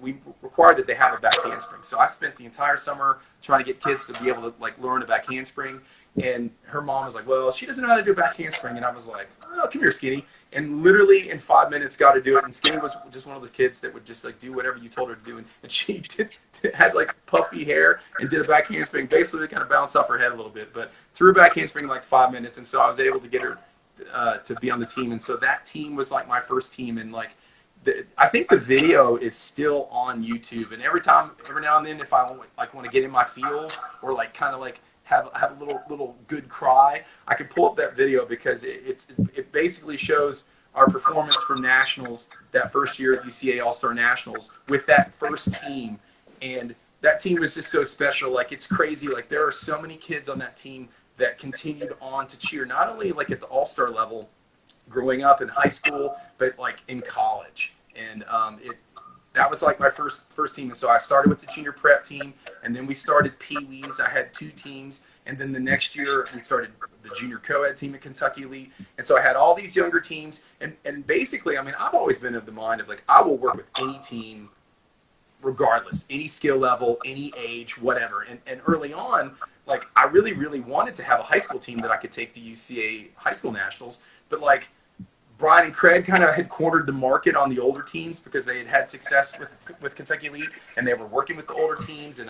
required that they have a back handspring. So I spent the entire summer trying to get kids to be able to like learn a back handspring. And her mom was like, well, she doesn't know how to do a back handspring. And I was like, oh, come here, Skinny. And literally in 5 minutes got to do it. And Skinny was just one of those kids that would just like do whatever you told her to do. And she had like puffy hair and did a back handspring. Basically kind of bounced off her head a little bit, but threw a back handspring in like 5 minutes. And so I was able to get her to be on the team. And so that team was like my first team. And like, I think the video is still on YouTube. And every now and then, if I like want to get in my feels or like kind of like have a little good cry, I can pull up that video because it basically shows our performance from nationals that first year at UCA All-Star Nationals with that first team. And that team was just so special. Like, it's crazy. Like, there are so many kids on that team that continued on to cheer, not only like at the All-Star level growing up in high school, but like in college. And that was like my first team. And so I started with the junior prep team, and then we started Pee-wees. I had 2 teams. And then the next year we started the junior co-ed team at Kentucky Elite. And so I had all these younger teams. And basically, I've always been of the mind of like, I will work with any team regardless, any skill level, any age, whatever. And early on, like, I really, really wanted to have a high school team that I could take to UCA high school nationals. But like, Brian and Craig kind of had cornered the market on the older teams because they had success with Kentucky Elite, and they were working with the older teams. And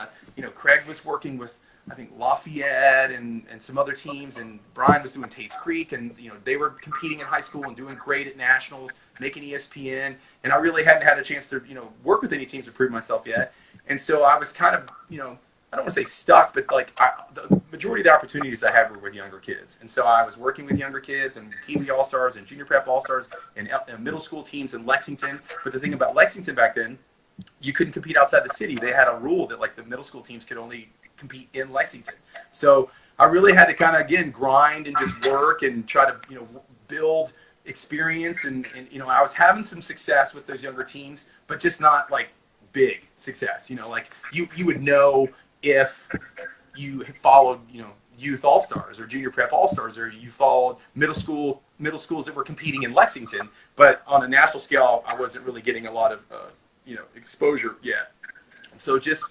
Craig was working with, I think, Lafayette and some other teams, and Brian was doing Tate's Creek, and they were competing in high school and doing great at nationals, making ESPN. And I really hadn't had a chance to work with any teams to prove myself yet. And so I was kind of I don't want to say stuck, but like the majority of the opportunities I had were with younger kids. And so I was working with younger kids and Pee-wee All-Stars and Junior Prep All-Stars and middle school teams in Lexington. But the thing about Lexington back then, you couldn't compete outside the city. They had a rule that like the middle school teams could only compete in Lexington. So I really had to kind of, again, grind and just work and try to, build experience. And I was having some success with those younger teams, but just not like big success. Like you would know if you followed, youth all-stars or junior prep all-stars, or you followed middle schools that were competing in Lexington. But on a national scale, I wasn't really getting a lot of, exposure yet. And so just,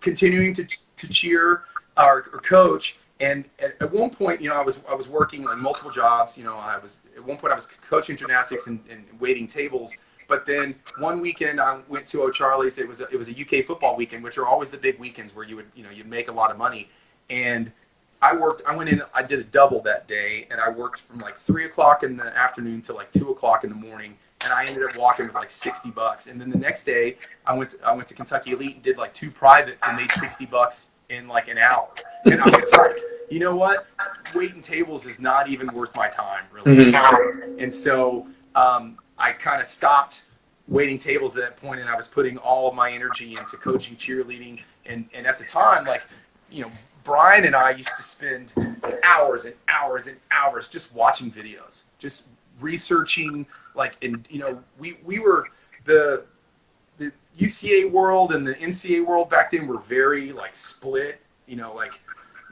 continuing to cheer or coach. And at one point, I was working like multiple jobs. At one point I was coaching gymnastics and waiting tables. But then one weekend I went to O'Charlie's. It was a UK football weekend, which are always the big weekends where you'd make a lot of money. And I went in, I did a double that day, and I worked from like 3 o'clock in the afternoon to like 2 o'clock in the morning. And I ended up walking with like $60. And then the next day I went to Kentucky Elite and did like 2 privates and made $60 in like an hour. And I was like, you know what? Waiting tables is not even worth my time, really. Mm-hmm. And so I kind of stopped waiting tables at that point, and I was putting all of my energy into coaching cheerleading And at the time, like, Brian and I used to spend hours and hours and hours just watching videos, just researching, like, and we were the UCA world and the NCAA world back then were very like split. Like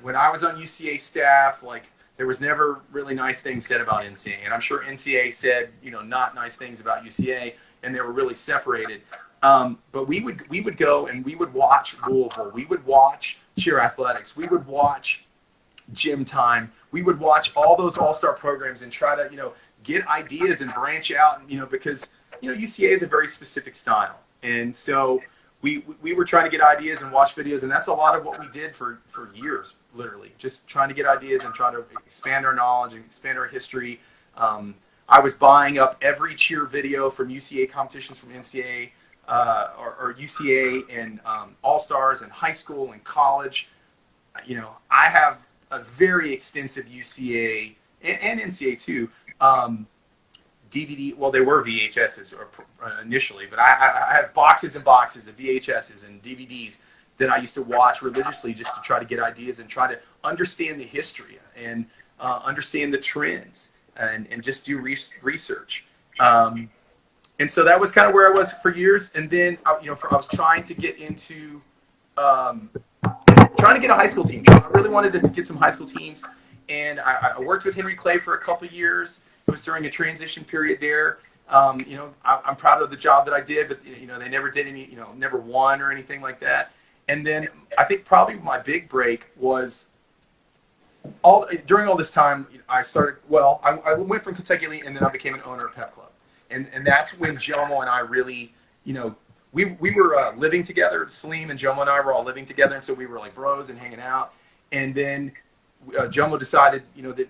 when I was on UCA staff, like there was never really nice things said about NCAA, and I'm sure NCAA said not nice things about UCA, and they were really separated. But we would go and we would watch Louisville. We would watch cheer athletics. We would watch gym time. We would watch all those all-star programs and try to get ideas and branch out. Because UCA is a very specific style, and so we were trying to get ideas and watch videos, and that's a lot of what we did for years, literally, just trying to get ideas and try to expand our knowledge and expand our history. I was buying up every cheer video from UCA competitions from NCAA. Or UCA and All-Stars and high school and college. I have a very extensive UCA and NCAA too DVD. Well, they were VHSs initially, but I have boxes and boxes of VHSs and DVDs that I used to watch religiously just to try to get ideas and try to understand the history and understand the trends and just do research. And so that was kind of where I was for years. And then, I was trying to get into, trying to get a high school team. I really wanted to get some high school teams. And I worked with Henry Clay for a couple of years. It was during a transition period there. I'm proud of the job that I did, but, they never did any, never won or anything like that. And then I think probably my big break was during all this time, I went from Kentucky Elite and then I became an owner at Pep Club. And that's when Jomo and I really, we were living together. Salim and Jomo and I were all living together, and so we were like bros and hanging out. And then Jomo decided, that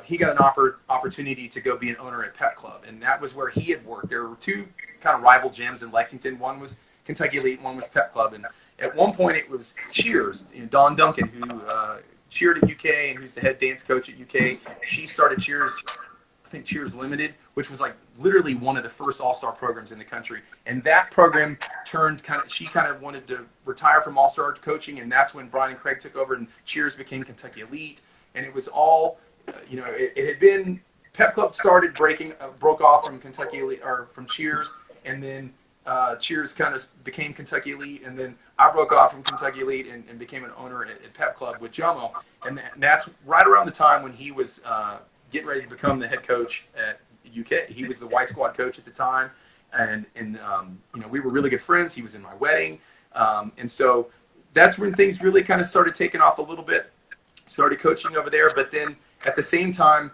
he got an opportunity to go be an owner at Pep Club, and that was where he had worked. There were two kind of rival gyms in Lexington. One was Kentucky Elite, one was Pep Club. And at one point it was Cheers. Dawn Duncan, who cheered at UK and who's the head dance coach at UK. She started Cheers. I think Cheers Limited, which was like literally one of the first all-star programs in the country. And that program she kind of wanted to retire from all-star coaching, and that's when Brian and Craig took over and Cheers became Kentucky Elite. And it was all, it had been, Pep Club broke off from Kentucky Elite, or from Cheers, and then Cheers kind of became Kentucky Elite, and then I broke off from Kentucky Elite and became an owner at Pep Club with Jomo. And that's right around the time when he was getting ready to become the head coach at UK. He was the white squad coach at the time, and we were really good friends. He was in my wedding, and so that's when things really kind of started taking off a little bit. Started coaching over there, but then at the same time,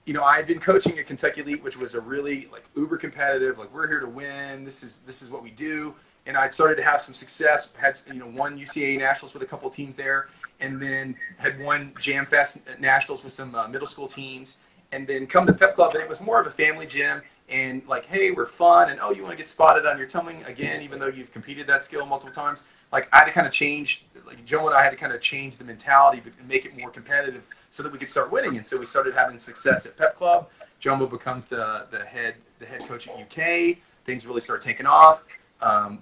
I had been coaching at Kentucky Elite, which was a really like uber competitive, like we're here to win. This is what we do, and I'd started to have some success. Had won UCA nationals with a couple of teams there. And then had won Jam Fest nationals with some middle school teams, and then come to Pep Club, and it was more of a family gym, and like, hey, we're fun, and you want to get spotted on your tumbling again, even though you've competed that skill multiple times. Like I had to kind of change, like Joe and I had to kind of change the mentality and make it more competitive so that we could start winning. And so we started having success at Pep Club. Jomo becomes the head coach at UK. Things really start taking off.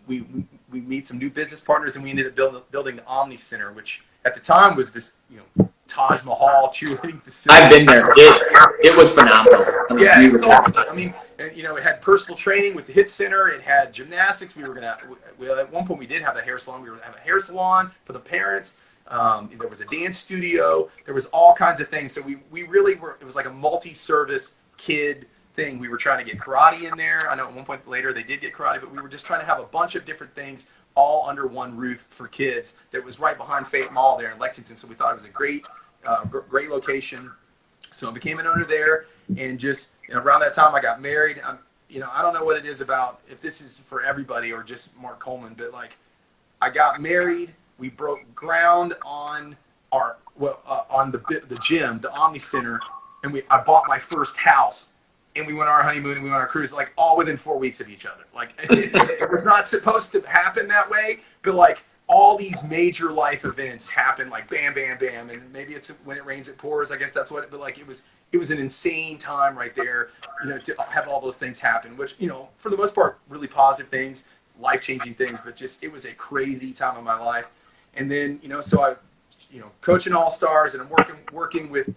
We meet some new business partners, and we ended up building the Omni Center, which at the time was this, Taj Mahal cheerleading facility. I've been there. It was phenomenal. Yeah, it was awesome. I mean, it had personal training with the HIT Center. It had gymnastics. At one point we did have a hair salon. We were going to have a hair salon for the parents. There was a dance studio. There was all kinds of things. So we really were, it was like a multi-service kid thing. We were trying to get karate in there. I know at one point later they did get karate, but we were just trying to have a bunch of different things all under one roof for kids. That was right behind Fayette Mall there in Lexington. So we thought it was a great location. So I became an owner there, and just around that time I got married. I don't know what it is about, if this is for everybody or just Mark Coleman, but like I got married. We broke ground on on the gym, the Omni Center, and I bought my first house. And we went on our honeymoon and we went on our cruise, like all within 4 weeks of each other. Like it was not supposed to happen that way, but like all these major life events happen, like bam, bam, bam. And maybe it's when it rains, it pours. I guess that's what. But like it was an insane time right there, to have all those things happen. Which for the most part, really positive things, life-changing things. But just it was a crazy time of my life. And then, so I, coaching all-stars, and I'm working with,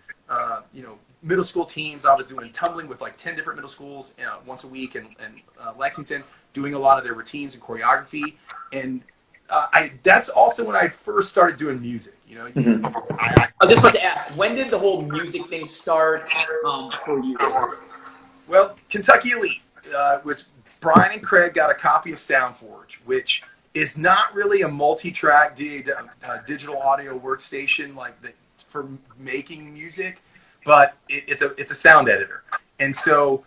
middle school teams. I was doing tumbling with like 10 different middle schools once a week in Lexington, doing a lot of their routines and choreography. And that's also when I first started doing music. I was just about to ask, when did the whole music thing start for you? Well, Kentucky Elite was Brian and Craig got a copy of SoundForge, which is not really a multi-track digital audio workstation for making music, but it's a sound editor. And so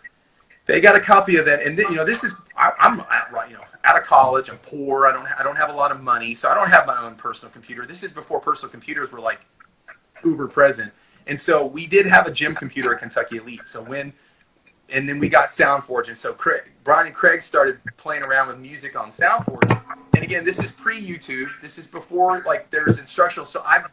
they got a copy of that. And this is I'm out of college. I'm poor. I don't have a lot of money, so I don't have my own personal computer. This is before personal computers were like uber present. And so we did have a gym computer at Kentucky Elite. And then we got SoundForge, and so Brian and Craig started playing around with music on SoundForge. And again, this is pre-YouTube. This is before there's instructional. So I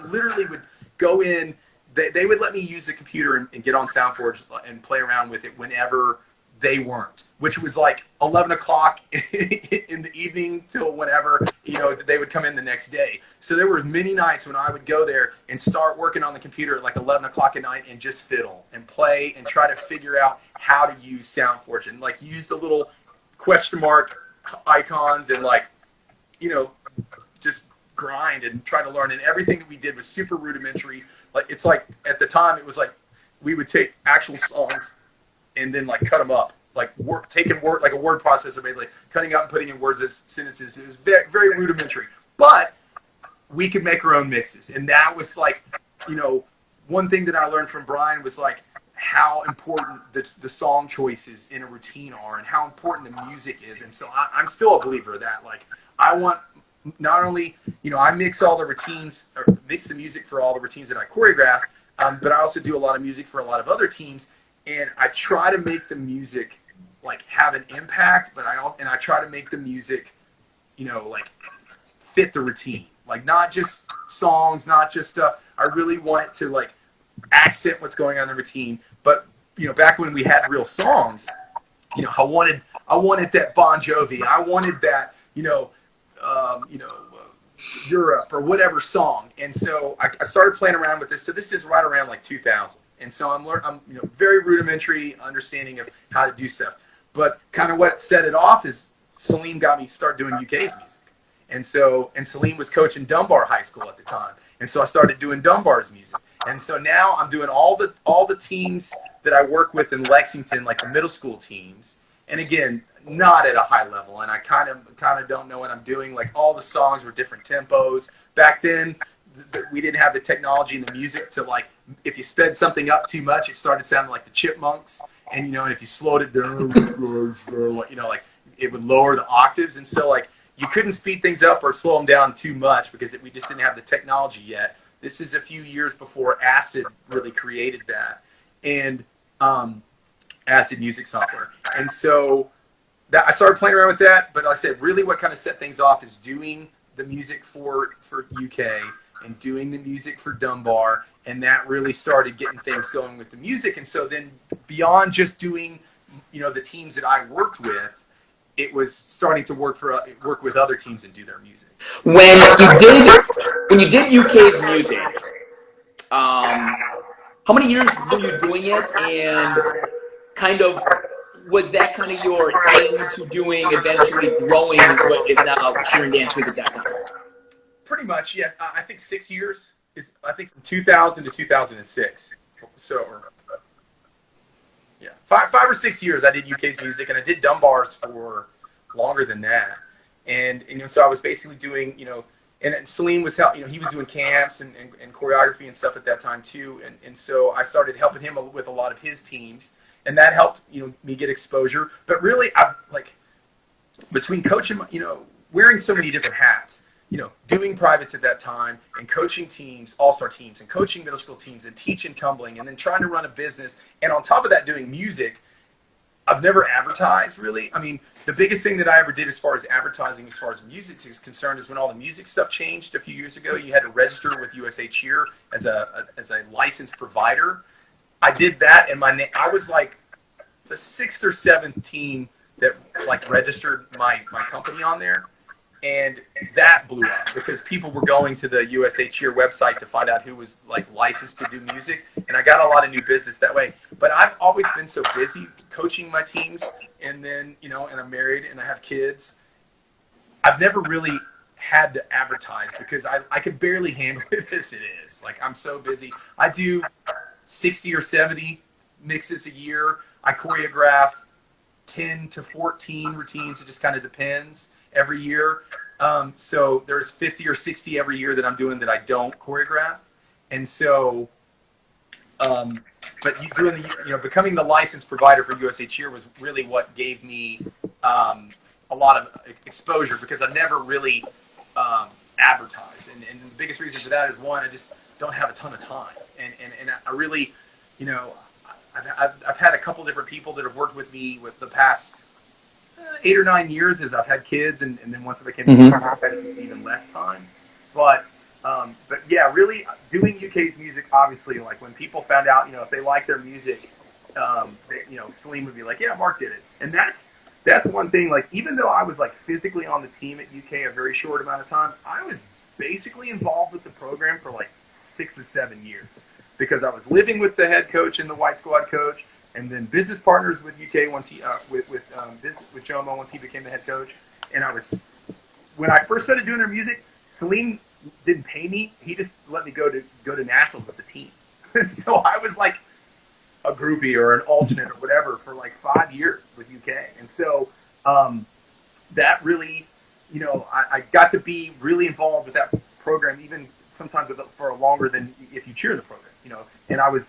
literally would go in. They would let me use the computer and get on SoundForge and play around with it whenever they weren't, which was like 11 o'clock in the evening till whenever, they would come in the next day. So there were many nights when I would go there and start working on the computer at like 11 o'clock at night and just fiddle and play and try to figure out how to use SoundForge and use the little question mark icons and just grind and try to learn. And everything that we did was super rudimentary. It's like at the time it was like we would take actual songs and then cut them up, taking word like a word processor, basically cutting out and putting in words as sentences. It was very, very rudimentary, but we could make our own mixes, and that was one thing that I learned from Brian was how important the song choices in a routine are, and how important the music is. And so I'm still a believer of that. I want not only I mix all the routines, or mix the music for all the routines that I choreograph, but I also do a lot of music for a lot of other teams. And I try to make the music have an impact, but I try to make the music, fit the routine. Not just songs, not just stuff. I really want to accent what's going on in the routine. But back when we had real songs, I wanted that Bon Jovi. I wanted that Europe or whatever song. And so I started playing around with this. So this is right around 2000. And so I'm very rudimentary understanding of how to do stuff. But kind of what set it off is Salim got me start doing UK's music. And Salim was coaching Dunbar High School at the time. And so I started doing Dunbar's music. And so now I'm doing all the teams that I work with in Lexington, the middle school teams. And again, not at a high level. And I kind of don't know what I'm doing. All the songs were different tempos. Back then, we didn't have the technology and the music to if you sped something up too much, it started sounding like the Chipmunks, and and if you slowed it down, it would lower the octaves, and so you couldn't speed things up or slow them down too much because we just didn't have the technology yet. This is a few years before Acid really created that, and Acid music software, and so that I started playing around with that. But like I said, really, what kind of set things off is doing the music for UK and doing the music for Dunbar, and that really started getting things going with the music. And so then beyond just doing, the teams that I worked with, it was starting to work with other teams and do their music. When you did UK's music, how many years were you doing it, and was that kind of your aim to doing eventually growing what is now cheeranddancemusic.com? Pretty much, yes. I think 6 years is, from 2000 to 2006. So, yeah, five or 6 years I did UK's music, and I did Dunbar's for longer than that. And so I was basically doing, and Salim was he was doing camps and choreography and stuff at that time too. And so I started helping him with a lot of his teams, and that helped me get exposure. But really, I between coaching, wearing so many different hats. Doing privates at that time and coaching teams, all-star teams, and coaching middle school teams and teaching tumbling and then trying to run a business. And on top of that, doing music. I've never advertised, really. I mean, the biggest thing that I ever did as far as advertising, as far as music is concerned, is when all the music stuff changed a few years ago. You had to register with USA Cheer as a licensed provider. I did that, and I was the 6th or 7th team that registered my company on there. and that blew up because people were going to the USA Cheer website to find out who was like licensed to do music, and I got a lot of new business that way. But I've always been so busy coaching my teams, and then and I'm married and I have kids. I've never really had to advertise because I could barely handle it as it is. Like, I'm so busy. I do 60 or 70 mixes a year. I choreograph 10 to 14 routines. It just kind of depends every year. So there's 50 or 60 every year that I'm doing that I don't choreograph. And so, but becoming the licensed provider for USA Cheer was really what gave me a lot of exposure because I never really advertise. And the biggest reason for that is, one, I just don't have a ton of time. And I really, I've had a couple different people that have worked with me with the past 8 or 9 years as I've had kids, and then once I became I've had even less time. But yeah, really doing UK's music, obviously, like when people found out, if they like their music, Celine would be like, yeah, Mark did it. And that's one thing, like, even though I was like physically on the team at UK a very short amount of time, I was basically involved with the program for like 6 or 7 years because I was living with the head coach and the white squad coach, and then business partners with UK once he with Jomo once he became the head coach. And when I first started doing their music, Celine didn't pay me. He just let me go to nationals with the team. So I was like a groupie or an alternate or whatever for like 5 years with UK. And so that really, I got to be really involved with that program, even sometimes for longer than if you cheer the program, And I was,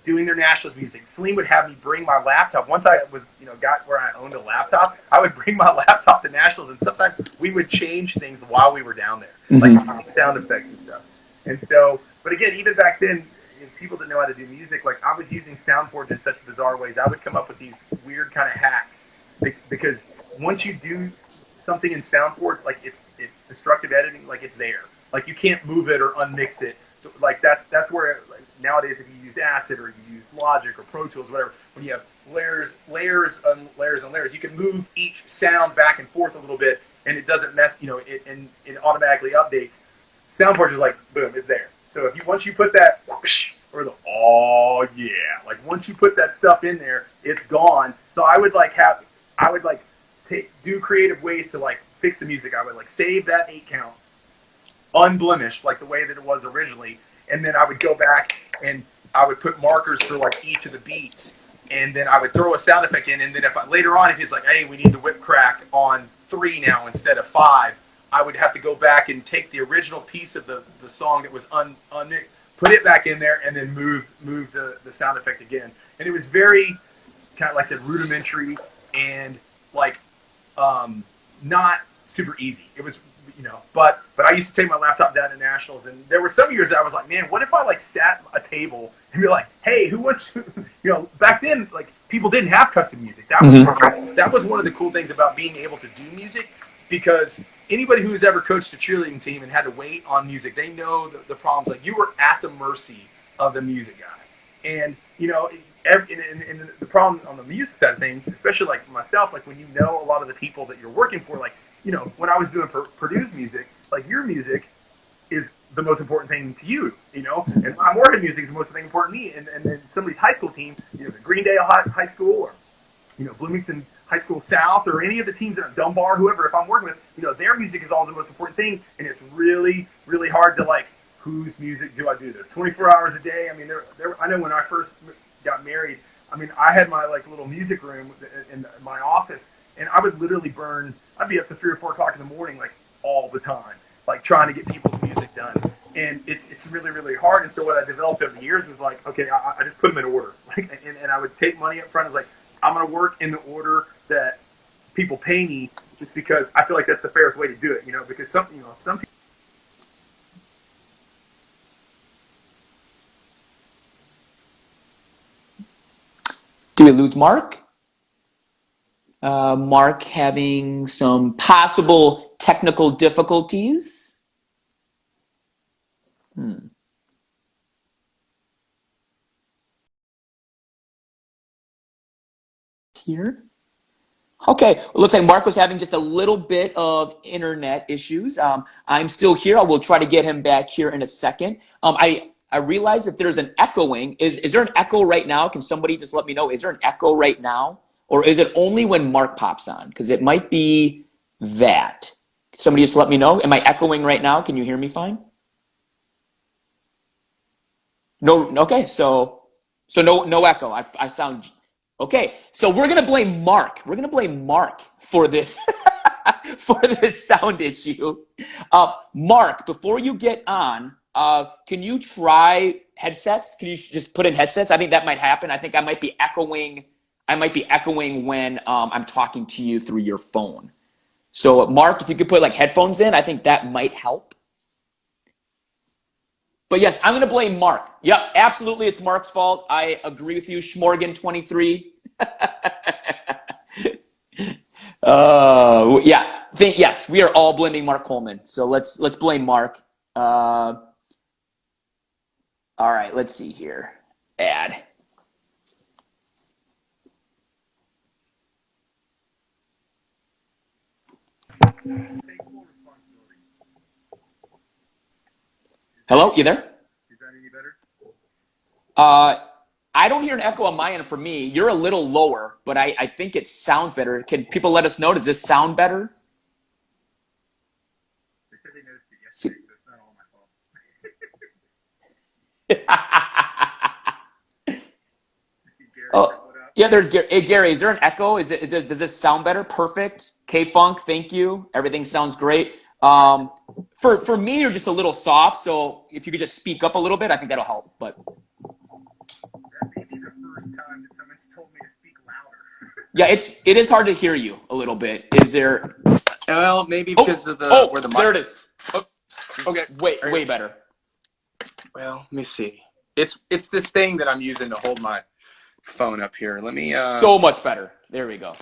doing their nationals music. Celine would have me bring my laptop. Once I was, got where I owned a laptop, I would bring my laptop to nationals, and sometimes we would change things while we were down there, like sound effects and stuff. And so, but again, even back then, if people didn't know how to do music, like I was using SoundForge in such bizarre ways. I would come up with these weird kind of hacks because once you do something in SoundForge, like it's destructive editing, like it's there. Like you can't move it or unmix it. So, like that's where like, nowadays if you use Acid or you use Logic or Pro Tools, whatever, when you have layers on layers, you can move each sound back and forth a little bit, and it doesn't mess. And it automatically updates. SoundForge is like boom, it's there. So once you put that or the oh yeah, like once you put that stuff in there, it's gone. So I would do creative ways to like fix the music. I would like save that 8 count unblemished, like the way that it was originally, and then I would go back and I would put markers for like each of the beats, and then I would throw a sound effect in, and then later on if he's like, hey, we need the whip crack on 3 now instead of 5, I would have to go back and take the original piece of the song that was unmixed, put it back in there, and then move the sound effect again. And it was very kind of like the rudimentary and like not super easy. It was, but I used to take my laptop down to nationals, and there were some years that I was like, man, what if I like sat at a table and be like, hey, who wants to, back then like people didn't have custom music. That was one of the cool things about being able to do music, because anybody who has ever coached a cheerleading team and had to wait on music, they know the problems. Like you were at the mercy of the music guy, and and the problem on the music side of things, especially like myself, like when a lot of the people that you're working for, like when I was doing Purdue's music, like your music is the most important thing to you, and my Morehead music is the most important to me, and then somebody's high school team, the Greendale High School or Bloomington High School South or any of the teams in Dunbar, whoever, if I'm working with, their music is all the most important thing, and it's really, really hard to like, whose music do I do this 24 hours a day? I mean, I know when I first got married, I mean, I had my like little music room in my office, and I would literally I'd be up to 3 or 4 o'clock in the morning, like all the time, like trying to get people's music done. And it's really, really hard. And so what I developed over the years was like, okay, I just put them in order. Like, and I would take money up front. I was like, I'm going to work in the order that people pay me, just because I feel like that's the fairest way to do it, because some people. Do we lose Mark? Mark having some possible technical difficulties. Here. Okay, it looks like Mark was having just a little bit of internet issues. I'm still here. I will try to get him back here in a second. I realize that there's an echoing. Is there an echo right now? Can somebody just let me know? Is there an echo right now? Or is it only when Mark pops on? Because it might be that. Somebody just let me know. Am I echoing right now? Can you hear me fine? No, okay, so no echo. I sound okay. So we're gonna blame Mark. We're gonna blame Mark for this for this sound issue. Mark, before you get on, can you try headsets? Can you just put in headsets? I think that might happen. I think I might be echoing. I might be echoing when I'm talking to you through your phone. So Mark, if you could put like headphones in, I think that might help. But yes, I'm going to blame Mark. Yep, absolutely, it's Mark's fault. I agree with you, Schmorgan23. Yeah, yes, we are all blaming Mark Coleman. So let's blame Mark. All right, let's see here. Add. Hello, you there? Is that any better? I don't hear an echo on my end for me. You're a little lower, but I think it sounds better. Can people let us know? Does this sound better? They said they noticed it yesterday, so it's not all my fault. You see Gary Oh, crumpled up? yeah, there's Gary. Hey, Gary, is there an echo? Does this sound better? Perfect. K-Funk, thank you. Everything sounds great. For me, you're just a little soft, so if you could just speak up a little bit, I think that'll help. But That may be the first time that someone's told me to speak louder. yeah, it is hard to hear you a little bit. Is there? Well, maybe because of the where the mic. There it is. Oh, okay, Way better. Well, let me see. It's this thing that I'm using to hold my phone up here. Let me. So much better. There we go.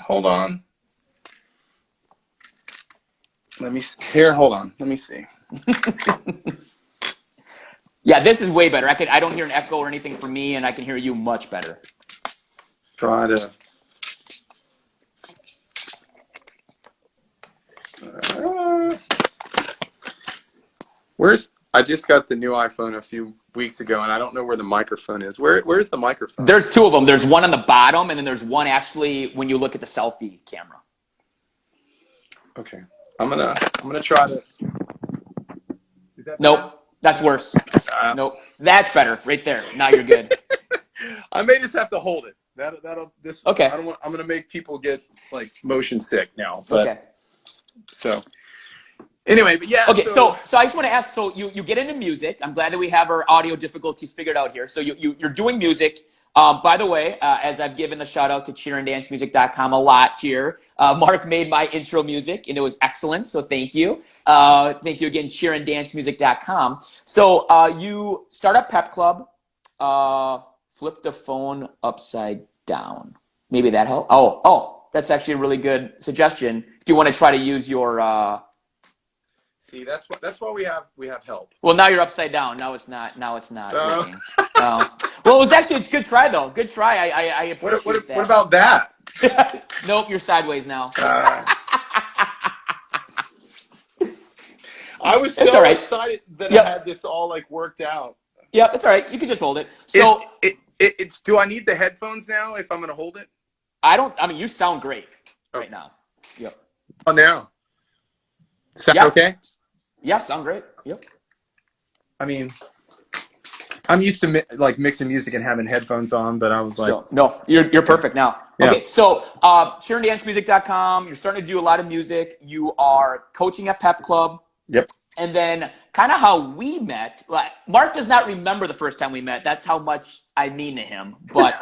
Hold on. Let me here. Hold on. Let me see. Yeah, this is way better. I don't hear an echo or anything from me, and I can hear you much better. Try to. I just got the new iPhone a few weeks ago, and I don't know where the microphone is. Where's the microphone? There's two of them. There's one on the bottom, and then there's one actually when you look at the selfie camera. Okay, I'm gonna try to. Is that nope, that's worse. Nope, that's better right there. Now you're good. I may just have to hold it. This. Okay. I'm gonna make people get like motion sick now. But, okay. So. Anyway, but yeah. Okay, so I just want to ask. So you get into music. I'm glad that we have our audio difficulties figured out here. So you're doing music. By the way, as I've given the shout out to cheeranddancemusic.com a lot here, Mark made my intro music and it was excellent. So thank you. Thank you again, cheeranddancemusic.com. So you start a pep club, flip the phone upside down. Maybe that helps. Oh, that's actually a really good suggestion. If you want to try to use your, see, that's why we have help. Well, now you're upside down. Now it's not working. Well, it was actually a good try, though. Good try. I appreciate that. What about that? Nope, you're sideways now. I was so excited that I had this all like worked out. Yep, it's all right. You can just hold it. So do I need the headphones now if I'm going to hold it? I mean, you sound great right now. Yep. Oh, now. Sound okay? Yeah, sound great. Yep. I mean, I'm used to like mixing music and having headphones on, but I was like, no, you're perfect now. Yeah. Okay, so cheeranddancemusic.com. You're starting to do a lot of music. You are coaching at Pep Club. Yep. And then kind of how we met. Mark does not remember the first time we met. That's how much I mean to him. But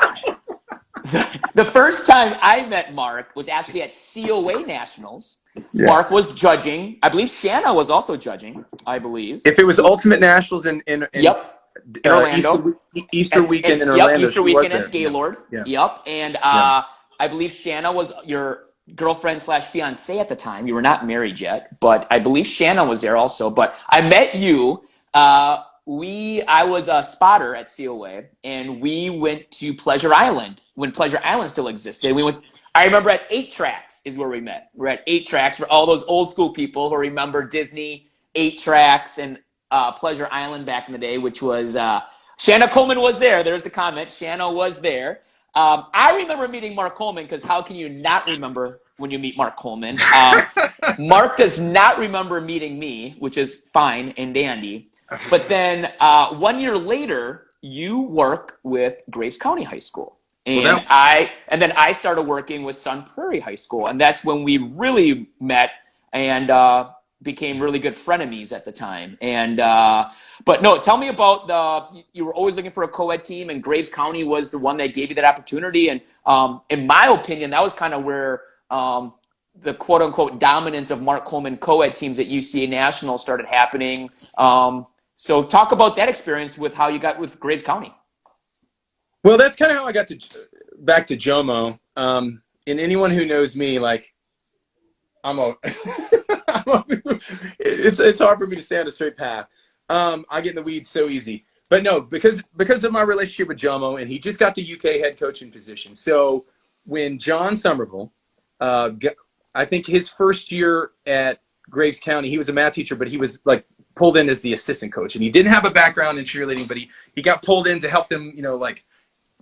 the first time I met Mark was actually at COA Nationals. Yes. Mark was judging. I believe Shanna was also judging, I believe. If it was Ultimate Nationals in Orlando. Easter weekend in Orlando. Yep, Easter weekend at Gaylord. Yeah. Yep. And I believe Shanna was your girlfriend / fiance at the time. You were not married yet, but I believe Shanna was there also. But I met you. I was a spotter at COA, and we went to Pleasure Island when Pleasure Island still existed. We went. I remember at 8 Tracks is where we met. We're at 8 Tracks for all those old school people who remember Disney, 8 Tracks, and Pleasure Island back in the day, which was Shanna Coleman was there. There's the comment. Shanna was there. I remember meeting Mark Coleman because how can you not remember when you meet Mark Coleman? Mark does not remember meeting me, which is fine and dandy. But then 1 year later, you work with Graves County High School. And then I started working with Sun Prairie High School, and that's when we really met and became really good frenemies at the time. And but no, tell me about you were always looking for a co-ed team, and Graves County was the one that gave you that opportunity. And in my opinion, that was kind of where the quote unquote dominance of Mark Coleman co-ed teams at UCA National started happening. So talk about that experience with how you got with Graves County. Well, that's kind of how I got back to JOMO. And anyone who knows me, like, it's hard for me to stay on a straight path. I get in the weeds so easy. But no, because of my relationship with JOMO, and he just got the UK head coaching position. So when John Somerville, I think his first year at Graves County, he was a math teacher, but he was like pulled in as the assistant coach, and he didn't have a background in cheerleading, but he got pulled in to help them, like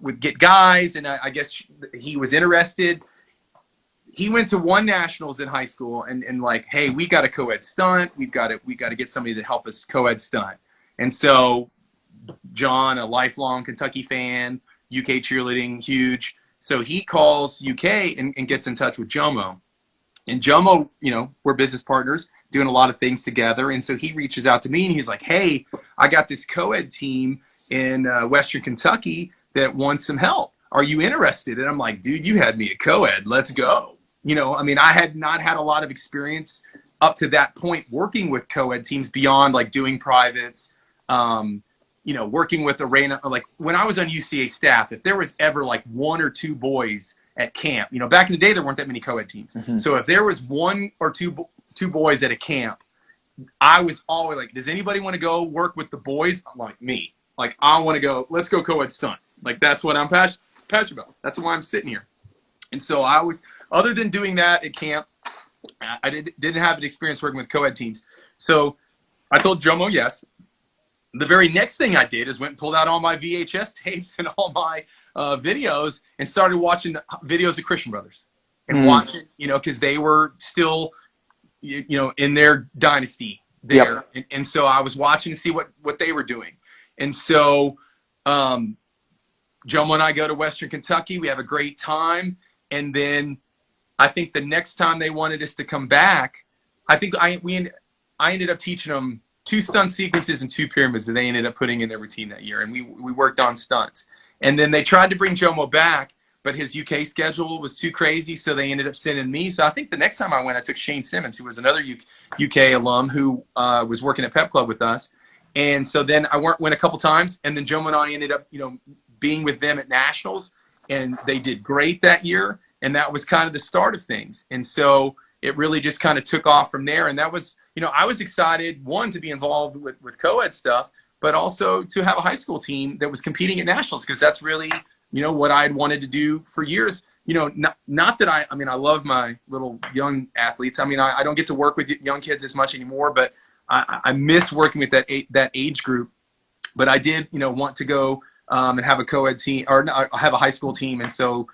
would get guys, and I guess he was interested. He went to one nationals in high school and like, hey, we got a co-ed stunt. We got to get somebody to help us co-ed stunt. And so John, a lifelong Kentucky fan, UK cheerleading, huge. So he calls UK and gets in touch with JOMO. And JOMO, we're business partners doing a lot of things together. And so he reaches out to me and he's like, hey, I got this co-ed team in Western Kentucky that wants some help. Are you interested? And I'm like, dude, you had me at co-ed. Let's go. I had not had a lot of experience up to that point working with co-ed teams beyond like doing privates, working with arena. Like when I was on UCA staff, if there was ever like 1 or 2 boys at camp, back in the day, there weren't that many co-ed teams. Mm-hmm. So if there was 1 or 2 boys at a camp, I was always like, does anybody want to go work with the boys? I'm like, me. Like, I want to go, let's go co-ed stunt. Like, that's what I'm passionate about. That's why I'm sitting here. And so I was, other than doing that at camp, I didn't have an experience working with co-ed teams. So I told JOMO yes. The very next thing I did is went and pulled out all my VHS tapes and all my videos and started watching videos of Christian Brothers and watching, because they were still, in their dynasty there. Yep. And so I was watching to see what they were doing. And so JOMO and I go to Western Kentucky. We have a great time. And then I think the next time they wanted us to come back, I think I ended up teaching them 2 stunt sequences and 2 pyramids that they ended up putting in their routine that year. And we worked on stunts. And then they tried to bring JOMO back, but his UK schedule was too crazy, so they ended up sending me. So I think the next time I went, I took Shane Simmons, who was another UK alum who was working at Pep Club with us. And so then I went a couple times, and then JOMO and I ended up, being with them at nationals, and they did great that year. And that was kind of the start of things. And so it really just kind of took off from there. And that was, I was excited, one, to be involved with co-ed stuff, but also to have a high school team that was competing at nationals, because that's really, what I had wanted to do for years. Not that I love my little young athletes. I don't get to work with young kids as much anymore, but I miss working with that age group. But I did, want to go and have a co-ed team, or have a high school team. And so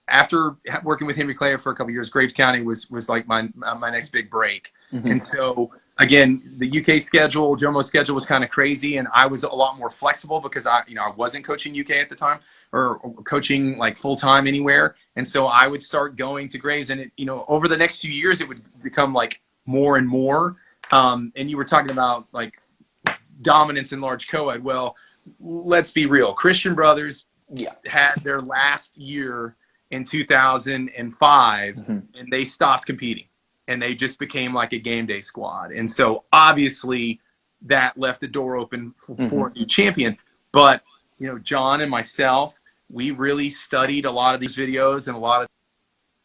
after working with Henry Clay for a couple of years, Graves County was like my next big break. Mm-hmm. And so again, the UK schedule, JOMO's schedule was kind of crazy, and I was a lot more flexible because I wasn't coaching UK at the time, or coaching like full time anywhere. And so I would start going to Graves, and over the next few years, it would become like more and more. And you were talking about like dominance in large co-ed. Well, let's be real. Christian Brothers had their last year in 2005, mm-hmm. and they stopped competing, and they just became like a game day squad. And so obviously that left the door open for a new champion. But, John and myself, we really studied a lot of these videos and a lot of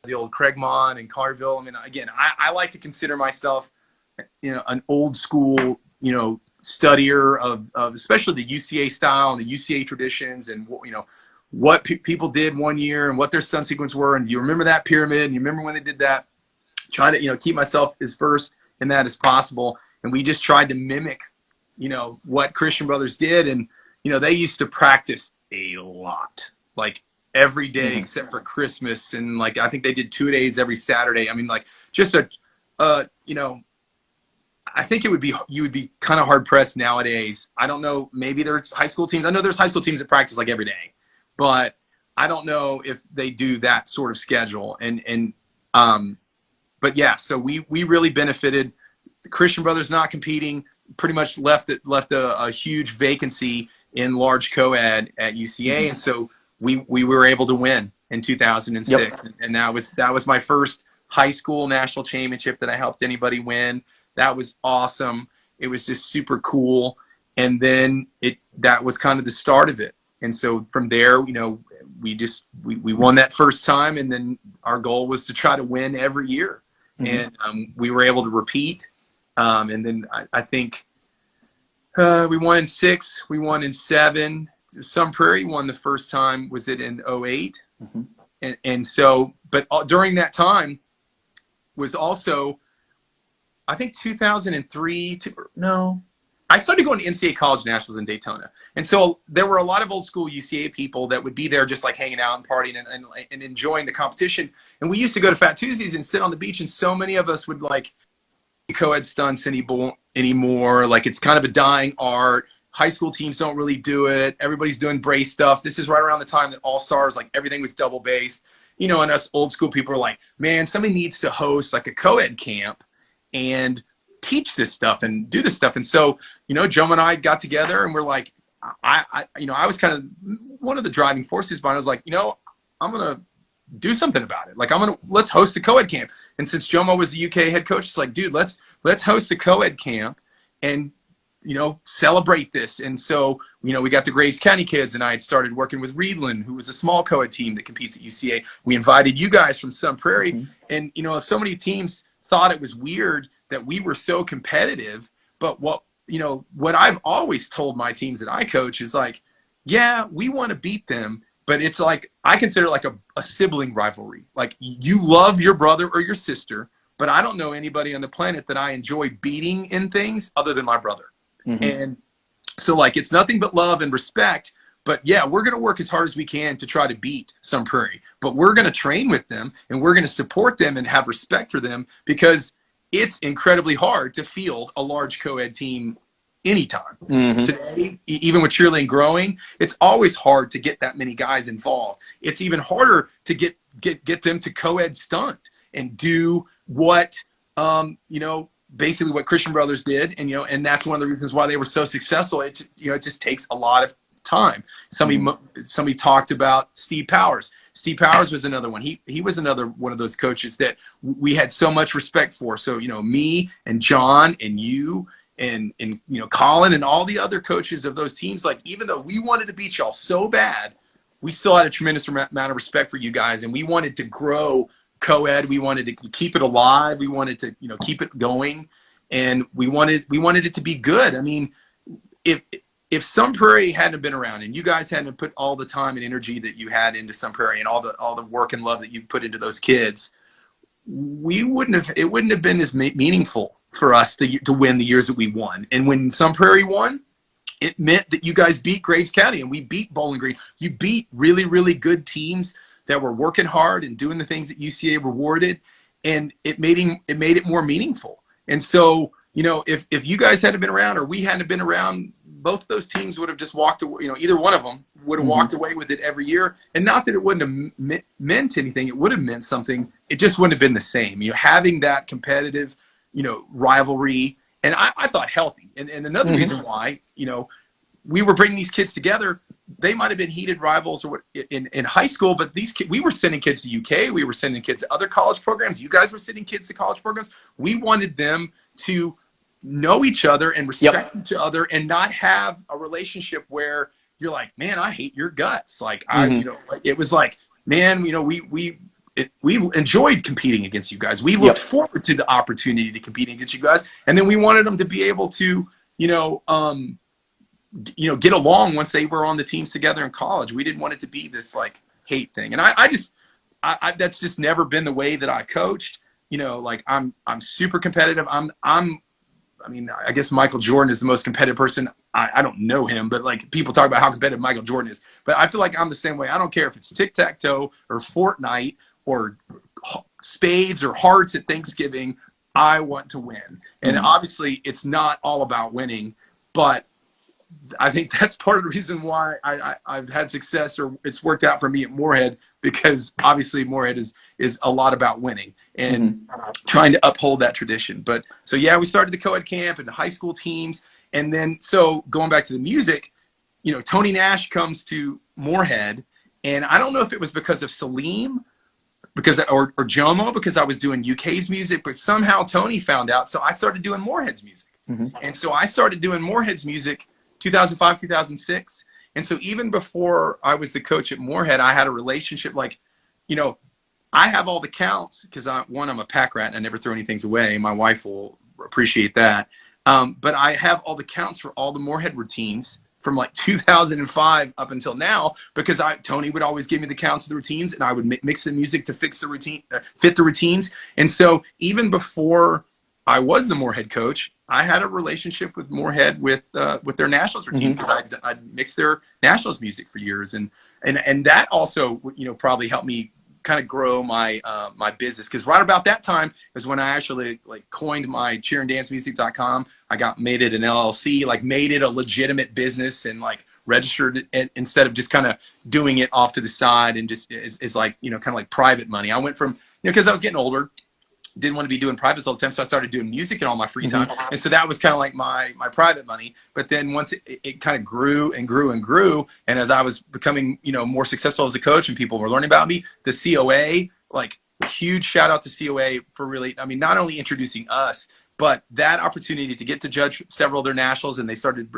the old Craigmont and Carville. Again, I like to consider myself, an old school, studier of especially the UCA style and the UCA traditions, and what people did one year and what their stunt sequence were. And you remember that pyramid, and you remember when they did that, trying to, keep myself as versed in that as possible. And we just tried to mimic, what Christian Brothers did. And, they used to practice a lot, like every day except for Christmas. And like, I think they did 2 days every Saturday. I mean, like just I think you would be kind of hard pressed nowadays. I don't know. Maybe there's high school teams. I know there's high school teams that practice like every day, but I don't know if they do that sort of schedule. But yeah, so we really benefited. The Christian Brothers not competing pretty much left a huge vacancy in large co-ed at UCA. And so we were able to win in 2006. Yep. And that was my first high school national championship that I helped anybody win. That was awesome. It was just super cool. And then that was kind of the start of it. And so from there, we won that first time. And then our goal was to try to win every year. And we were able to repeat. And then I think we won in 6, we won in 7. Sun Prairie won the first time, was it in 08? And so, but during that time was also, I think 2003, I started going to NCAA College Nationals in Daytona. And so there were a lot of old school UCA people that would be there just like hanging out and partying and enjoying the competition. And we used to go to Fat Tuesdays and sit on the beach, and so many of us would like co-ed stunts anymore. Like it's kind of a dying art. High school teams don't really do it. Everybody's doing brace stuff. This is right around the time that All-Stars, like everything was double based. And us old school people are like, man, somebody needs to host like a co-ed camp and teach this stuff and do this stuff. And so, Joe and I got together and we're like, I was kind of one of the driving forces behind it. I was like, I'm going to do something about it. Like let's host a co-ed camp. And since Jomo was the UK head coach, it's like, dude, let's host a co-ed camp and, celebrate this. And so, we got the Graves County kids, and I had started working with Reedland, who was a small co-ed team that competes at UCA. We invited you guys from Sun Prairie. And, so many teams thought it was weird that we were so competitive. But what I've always told my teams that I coach is like, yeah, we want to beat them. But it's like, I consider it like a sibling rivalry. Like you love your brother or your sister, but I don't know anybody on the planet that I enjoy beating in things other than my brother. And so like, it's nothing but love and respect. But yeah, we're going to work as hard as we can to try to beat Sun Prairie, but we're going to train with them and we're going to support them and have respect for them, because it's incredibly hard to field a large co-ed team anytime. Today, even with cheerleading growing, it's always hard to get that many guys involved. It's even harder to get them to co-ed stunt and do what basically what Christian Brothers did. And and that's one of the reasons why they were so successful. It just takes a lot of time. Somebody talked about Steve Powers. Steve Powers was another one. He was another one of those coaches that we had so much respect for. So me and John and you and Colin and all the other coaches of those teams, like even though we wanted to beat y'all so bad, we still had a tremendous amount of respect for you guys, and we wanted to grow co-ed. We wanted to keep it alive. We wanted to keep it going, and we wanted it to be good. I mean, if Sun Prairie hadn't been around and you guys hadn't put all the time and energy that you had into Sun Prairie and all the work and love that you put into those kids, it wouldn't have been as meaningful for us to win the years that we won. And when Sun Prairie won, it meant that you guys beat Graves County and we beat Bowling Green. You beat really, really good teams that were working hard and doing the things that UCA rewarded, and it made it more meaningful. And so, if you guys hadn't been around or we hadn't been around, both of those teams would have just walked away. Either one of them would have walked away with it every year. And not that it wouldn't have meant anything. It would have meant something. It just wouldn't have been the same. Having that competitive, rivalry, and I thought healthy. And another reason why, we were bringing these kids together. They might have been heated rivals or in high school, but we were sending kids to UK. We were sending kids to other college programs. You guys were sending kids to college programs. We wanted them to know each other and respect each other, and not have a relationship where you're like, man, I hate your guts. Like it was like, man, we enjoyed competing against you guys. We looked forward to the opportunity to compete against you guys, and then we wanted them to be able to, get along once they were on the teams together in college. We didn't want it to be this like hate thing. And I that's just never been the way that I coached. Like I'm super competitive. I mean, I guess Michael Jordan is the most competitive person. I don't know him, but like people talk about how competitive Michael Jordan is. But I feel like I'm the same way. I don't care if it's tic-tac-toe or Fortnite or spades or hearts at Thanksgiving. I want to win. And obviously it's not all about winning, but I think that's part of the reason why I've had success, or it's worked out for me at Morehead, because obviously Morehead is a lot about winning and trying to uphold that tradition. But so, yeah, we started the co-ed camp and the high school teams. And then, so going back to the music, Tony Nash comes to Morehead, and I don't know if it was because of Salim or Jomo, because I was doing UK's music, but somehow Tony found out. So I started doing Morehead's music. And so I started doing Morehead's music 2005, 2006. And so even before I was the coach at Morehead, I had a relationship, like, I have all the counts because I'm a pack rat and I never throw any things away. My wife will appreciate that. But I have all the counts for all the Morehead routines from like 2005 up until now, because Tony would always give me the counts of the routines, and I would mix the music to fit the routines. And so even before I was the Morehead coach, I had a relationship with Morehead with their nationals routines, because I'd mixed their nationals music for years, and that also probably helped me kind of grow my my business, because right about that time is when I actually like coined my cheeranddancemusic.com. I made it an LLC, like made it a legitimate business, and like registered it instead of just kind of doing it off to the side and just is like kind of like private money. I went from because I was getting older, didn't want to be doing privates all the time, so I started doing music in all my free time. And so that was kind of like my private money. But then once it kind of grew and grew and grew, and as I was becoming more successful as a coach and people were learning about me, the COA, like huge shout out to COA for really, I mean, not only introducing us, but that opportunity to get to judge several of their nationals, and they started,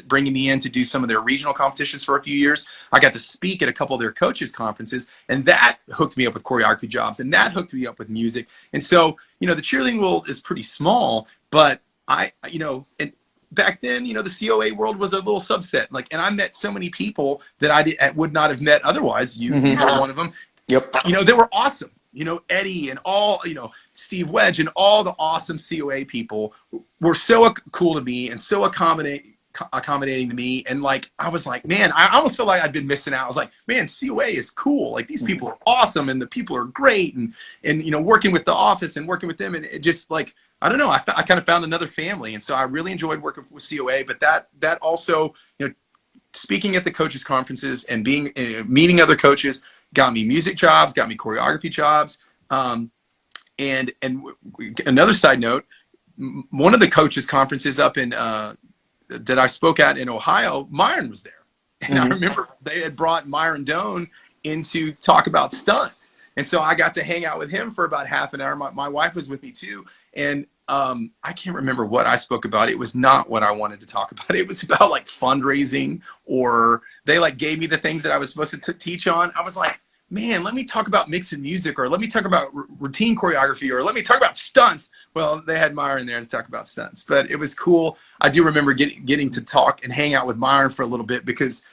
bringing me in to do some of their regional competitions for a few years. I got to speak at a couple of their coaches conferences, and that hooked me up with choreography jobs, and that hooked me up with music. And so, the cheerleading world is pretty small, but and back then, the COA world was a little subset. Like, and I met so many people that I would not have met otherwise. You were one of them. Yep. They were awesome. Eddie and all, Steve Wedge and all the awesome COA people were so cool to me and so accommodating to me. And like, I was like, man, I almost felt like I'd been missing out. I was like, man, COA is cool. Like, these people are awesome, and the people are great. And working with the office and working with them, and it just like, I don't know, I kind of found another family. And so I really enjoyed working with COA, but that also, speaking at the coaches conferences and being meeting other coaches got me music jobs, got me choreography jobs. And another side note, one of the coaches conferences up in that I spoke at in Ohio, Myron was there. And I remember they had brought Myron Doan in to talk about stunts. And so I got to hang out with him for about half an hour. My wife was with me too. And I can't remember what I spoke about. It was not what I wanted to talk about. It was about like fundraising, or they like gave me the things that I was supposed to teach on. I was like, man, let me talk about mixing music, or let me talk about routine choreography, or let me talk about stunts. Well, they had Myron there to talk about stunts, but it was cool. I do remember getting to talk and hang out with Myron for a little bit, because,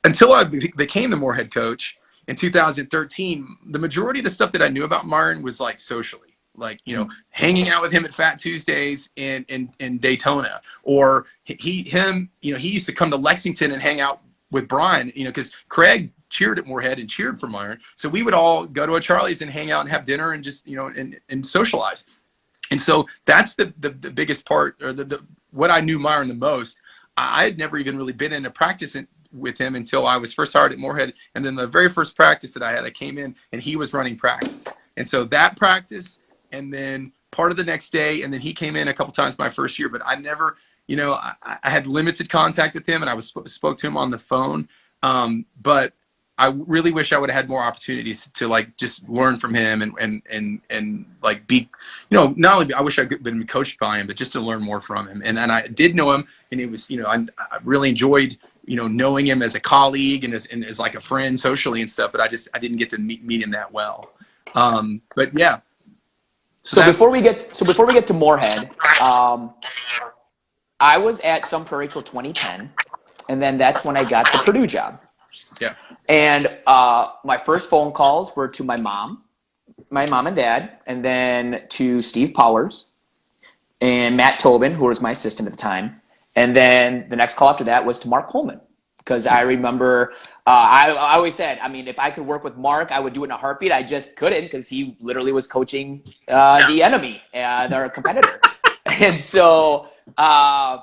until I became the Morehead coach in 2013, the majority of the stuff that I knew about Myron was like socially, like, hanging out with him at Fat Tuesdays in Daytona, or he used to come to Lexington and hang out with Brian, because Craig cheered at Morehead and cheered for Myron. So we would all go to a Charlie's and hang out and have dinner and just, and socialize. And so that's the biggest part, or what I knew Myron the most. I had never even really been in a practice with him until I was first hired at Morehead. And then the very first practice that I had, I came in and he was running practice. And so that practice, and then part of the next day, and then he came in a couple times my first year, but I never, I had limited contact with him, and I spoke to him on the phone. But I really wish I would have had more opportunities to like just learn from him and like be, not only I wish I could have been coached by him, but just to learn more from him. And I did know him, and it was, I really enjoyed, knowing him as a colleague and as like a friend socially and stuff, but I didn't get to meet him that well. But yeah. So before we get to Morehead, I was at Sun Prairie till 2010, and then that's when I got the Purdue job. Yeah. And my first phone calls were to my mom and dad, and then to Steve Powers and Matt Tobin, who was my assistant at the time. And then the next call after that was to Mark Coleman. Because I remember, I always said, I mean, if I could work with Mark, I would do it in a heartbeat. I just couldn't because he literally was coaching the enemy, their competitor. And so I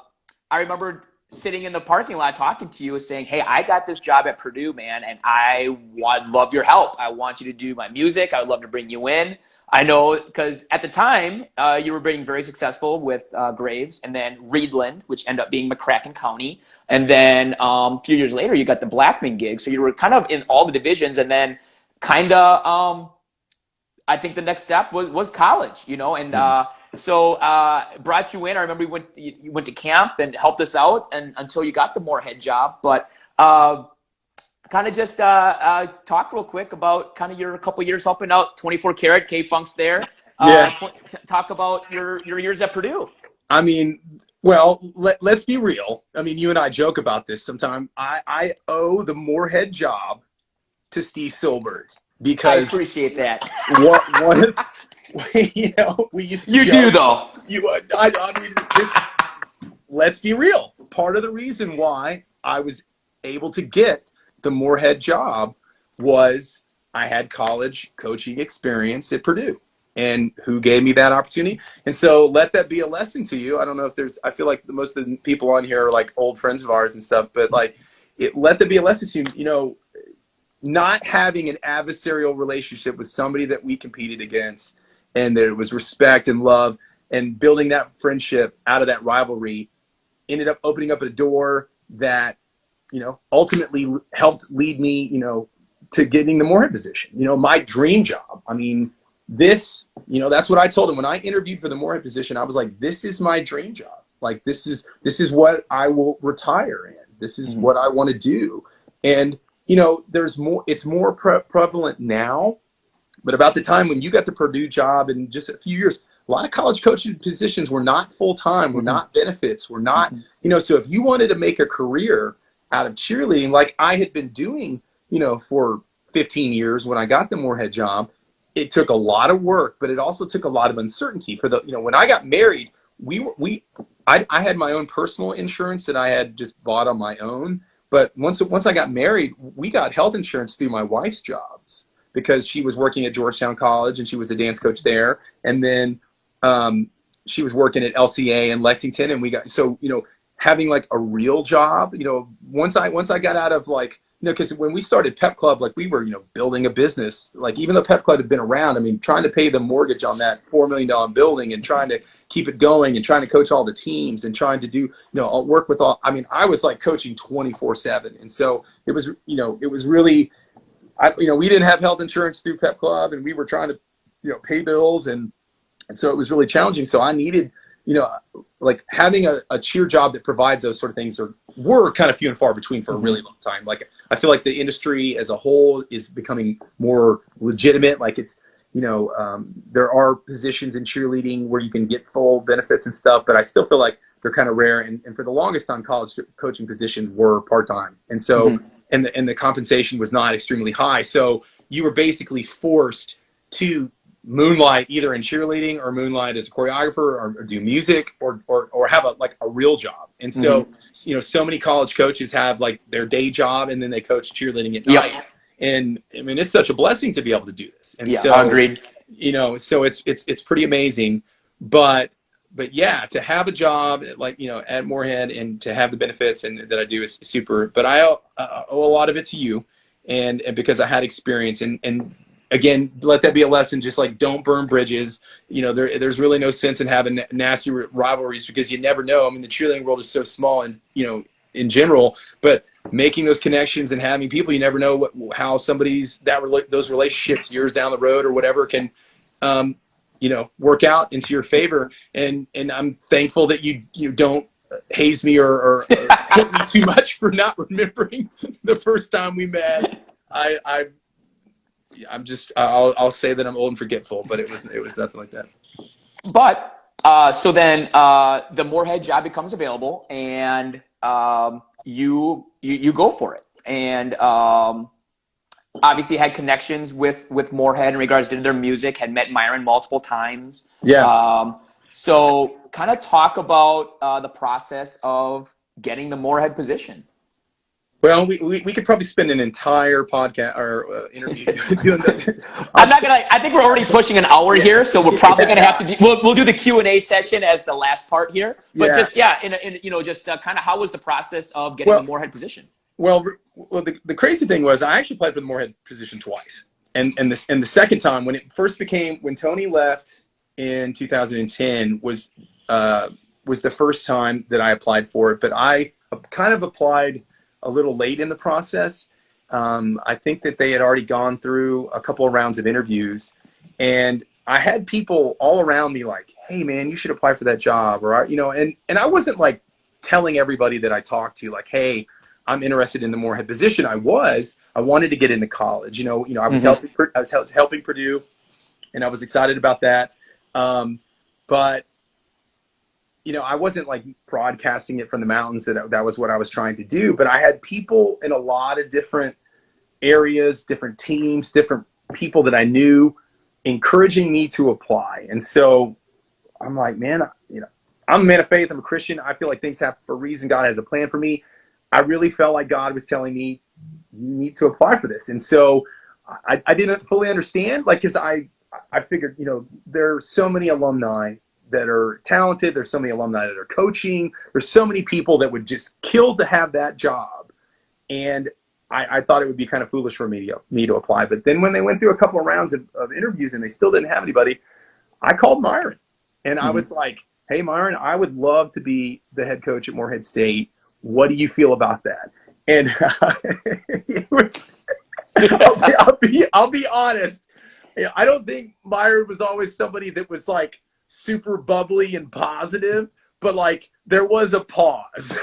remember sitting in the parking lot talking to you and saying, hey, I got this job at Purdue, man, and I would love your help. I want you to do my music. I would love to bring you in. I know because at the time you were being very successful with Graves and then Reedland, which ended up being McCracken County. And then a few years later, you got the Blackman gig. So you were kind of in all the divisions and then kind of I think the next step was college, you know, and so brought you in. I remember you went to camp and helped us out and until you got the Morehead job. But kind of just talk real quick about kind of your couple years helping out 24 Karat, K-Funk's there. Yes. Talk about your years at Purdue. I mean, well, let's be real. I mean, you and I joke about this sometimes. I owe the Morehead job to Steve Solberg because I appreciate that. One you know, we used to You joke. do though. I mean, let's be real. Part of the reason why I was able to get the Morehead job was I had college coaching experience at Purdue. And who gave me that opportunity? And so let that be a lesson to you. I don't know if I feel like most of the people on here are like old friends of ours and stuff, but like let that be a lesson to you. You know, not having an adversarial relationship with somebody that we competed against and there was respect and love and building that friendship out of that rivalry ended up opening up a door that, you know, ultimately helped lead me, you know, to getting the Morehead position. You know, my dream job. I mean, this, you know, that's what I told him when I interviewed for the Morehead position. I was like, this is my dream job. Like, this is what I will retire in. This is what I want to do. And, you know, it's more prevalent now, but about the time when you got the Purdue job in just a few years, a lot of college coaching positions were not full-time, were not benefits, were not, you know, so if you wanted to make a career out of cheerleading, like I had been doing, you know, for 15 years when I got the Morehead job, it took a lot of work, but it also took a lot of uncertainty for the, you know, when I got married, I had my own personal insurance that I had just bought on my own. But once I got married, we got health insurance through my wife's jobs because she was working at Georgetown College and she was a dance coach there. And then she was working at LCA in Lexington. And we got, so, you know, having like a real job, you know, once I got out of like, you know, because when we started Pep Club, like we were, you know, building a business. Like even though Pep Club had been around, I mean, trying to pay the mortgage on that $4 million building and trying to keep it going and trying to coach all the teams and trying to do, you know, work with all. I mean, I was like coaching 24/7, and so it was, you know, it was really, you know, we didn't have health insurance through Pep Club, and we were trying to, you know, pay bills, and so it was really challenging. So I needed, you know, like having a cheer job that provides those sort of things were kind of few and far between for a really long time. Like I feel like the industry as a whole is becoming more legitimate. Like it's, you know, there are positions in cheerleading where you can get full benefits and stuff, but I still feel like they're kind of rare. And for the longest time, college coaching positions were part-time. And so, and the compensation was not extremely high. So you were basically forced to moonlight either in cheerleading or moonlight as a choreographer or do music or have a real job. And so, you know, so many college coaches have like their day job and then they coach cheerleading at night. And I mean, it's such a blessing to be able to do this. And so, agreed. You know, so it's pretty amazing, but yeah, to have a job like, you know, at Morehead and to have the benefits and that I do is super, but I owe a lot of it to you and because I had experience and again, let that be a lesson. Just like don't burn bridges. You know, there's really no sense in having nasty rivalries because you never know. I mean, the cheerleading world is so small, and you know, in general. But making those connections and having people, you never know how somebody's those relationships years down the road or whatever can, you know, work out into your favor. And I'm thankful that you don't haze me or hit me too much for not remembering the first time we met. I'll say that I'm old and forgetful, but it was nothing like that. But So then the Morehead job becomes available, and you go for it. And obviously had connections with Morehead in regards to their music, had met Myron multiple times. Yeah. So kind of talk about the process of getting the Morehead position. Well, we could probably spend an entire podcast or interview doing that. I'm not gonna. I think we're already pushing an hour here, so we're probably gonna have to do. We'll do the Q&A session as the last part here. But just just kind of how was the process of getting the Morehead position? Well, the crazy thing was I actually applied for the Morehead position twice, and the second time when Tony left in 2010 was the first time that I applied for it. But I kind of applied a little late in the process. I think that they had already gone through a couple of rounds of interviews, and I had people all around me like, "Hey, man, you should apply for that job," or and I wasn't like telling everybody that I talked to like, "Hey, I'm interested in the Morehead position." I wanted to get into college. I was helping Purdue, and I was excited about that. But I wasn't like broadcasting it from the mountains that was what I was trying to do. But I had people in a lot of different areas, different teams, different people that I knew encouraging me to apply. And so I'm like, man, I'm a man of faith. I'm a Christian. I feel like things happen for a reason. God has a plan for me. I really felt like God was telling me, you need to apply for this. And so I didn't fully understand, because I figured, there are so many alumni that are talented. There's so many alumni that are coaching. There's so many people that would just kill to have that job. And I thought it would be kind of foolish for me to apply. But then when they went through a couple of rounds of interviews and they still didn't have anybody, I called Myron. And I was like, hey, Myron, I would love to be the head coach at Morehead State. What do you feel about that? And it was, I'll be honest. I don't think Myron was always somebody that was like super bubbly and positive, but like there was a pause.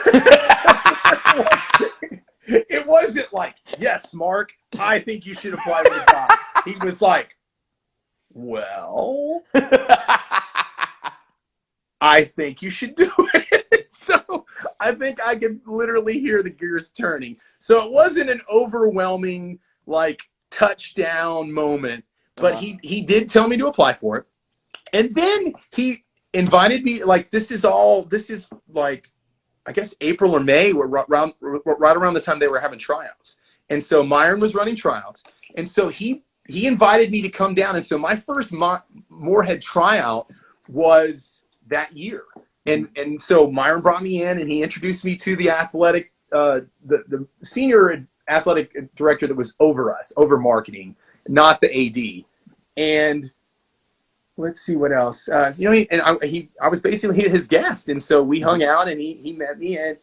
It wasn't like, yes, Mark, I think you should apply for the job. He was like, well, I think you should do it. So I think I could literally hear the gears turning. So it wasn't an overwhelming like touchdown moment, but he did tell me to apply for it. And then he invited me, like this is like, I guess April or May, right around the time they were having tryouts. And so Myron was running tryouts. And so he invited me to come down. And so my first Morehead tryout was that year. And so Myron brought me in and he introduced me to the athletic, the senior athletic director that was over marketing, not the AD. And let's see what else. I was basically his guest, and so we hung out, and he met me, and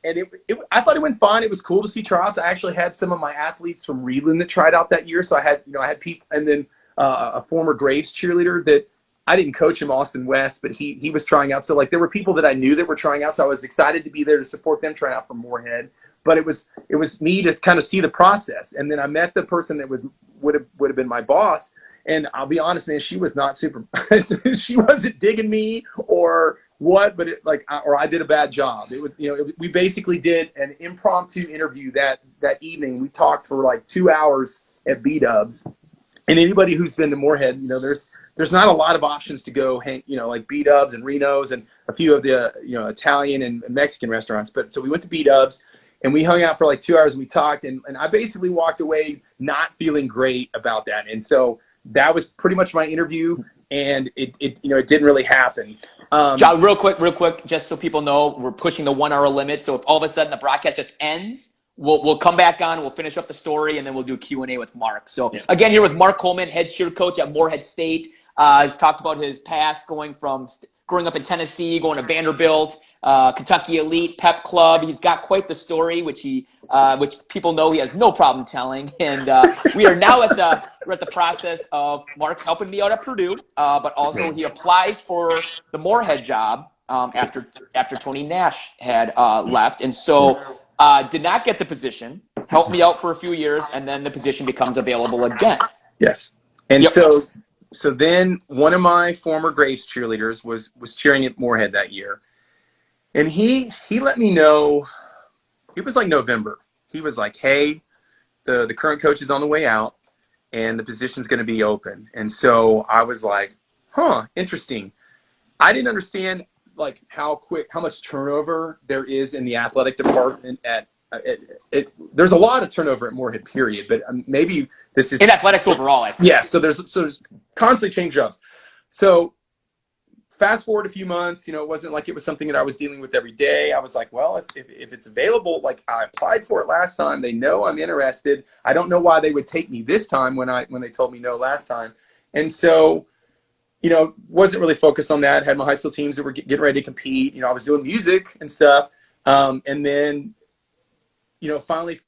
I thought it went fine. It was cool to see tryouts. I actually had some of my athletes from Reedland that tried out that year, so I had people, and then a former Graves cheerleader that I didn't coach him, Austin West, but he was trying out. So like there were people that I knew that were trying out, so I was excited to be there to support them trying out for Morehead. But it was me to kind of see the process, and then I met the person that would have been my boss. And I'll be honest, man, she was not super. She wasn't digging me or what, but I did a bad job. It was, we basically did an impromptu interview that evening. We talked for like 2 hours at B-Dubs. And anybody who's been to Morehead, there's not a lot of options to go hang, like B-Dubs and Reno's and a few of the Italian and Mexican restaurants. But so we went to B-Dubs. And we hung out for like 2 hours and we talked. And I basically walked away not feeling great about that. And so that was pretty much my interview, and it didn't really happen. John, real quick, just so people know, we're pushing the 1 hour limit. So if all of a sudden the broadcast just ends, we'll come back on, we'll finish up the story, and then we'll do Q&A with Mark. So again, here with Mark Coleman, head cheer coach at Morehead State. He's talked about his past going from growing up in Tennessee, going to Vanderbilt, Kentucky Elite, Pep Club. He's got quite the story, which people know he has no problem telling. And we are now we're at the process of Mark helping me out at Purdue, but also he applies for the Morehead job after Tony Nash had left, and so did not get the position. Helped me out for a few years, and then the position becomes available again. Yes, and so then one of my former Graves cheerleaders was cheering at Morehead that year, and he let me know. It was like November. He was like, "Hey, the current coach is on the way out, and the position's going to be open." And so I was like, "Huh, interesting." I didn't understand like how much turnover there is in the athletic department at. There's a lot of turnover at Morehead, period. But maybe this is In athletics overall, I think. yeah. So there's constantly change ups. So fast forward a few months, it wasn't like it was something that I was dealing with every day. I was like, well, if it's available, like I applied for it last time, they know I'm interested. I don't know why they would take me this time when they told me no last time. And so, wasn't really focused on that. Had my high school teams that were getting ready to compete. I was doing music and stuff. And then, finally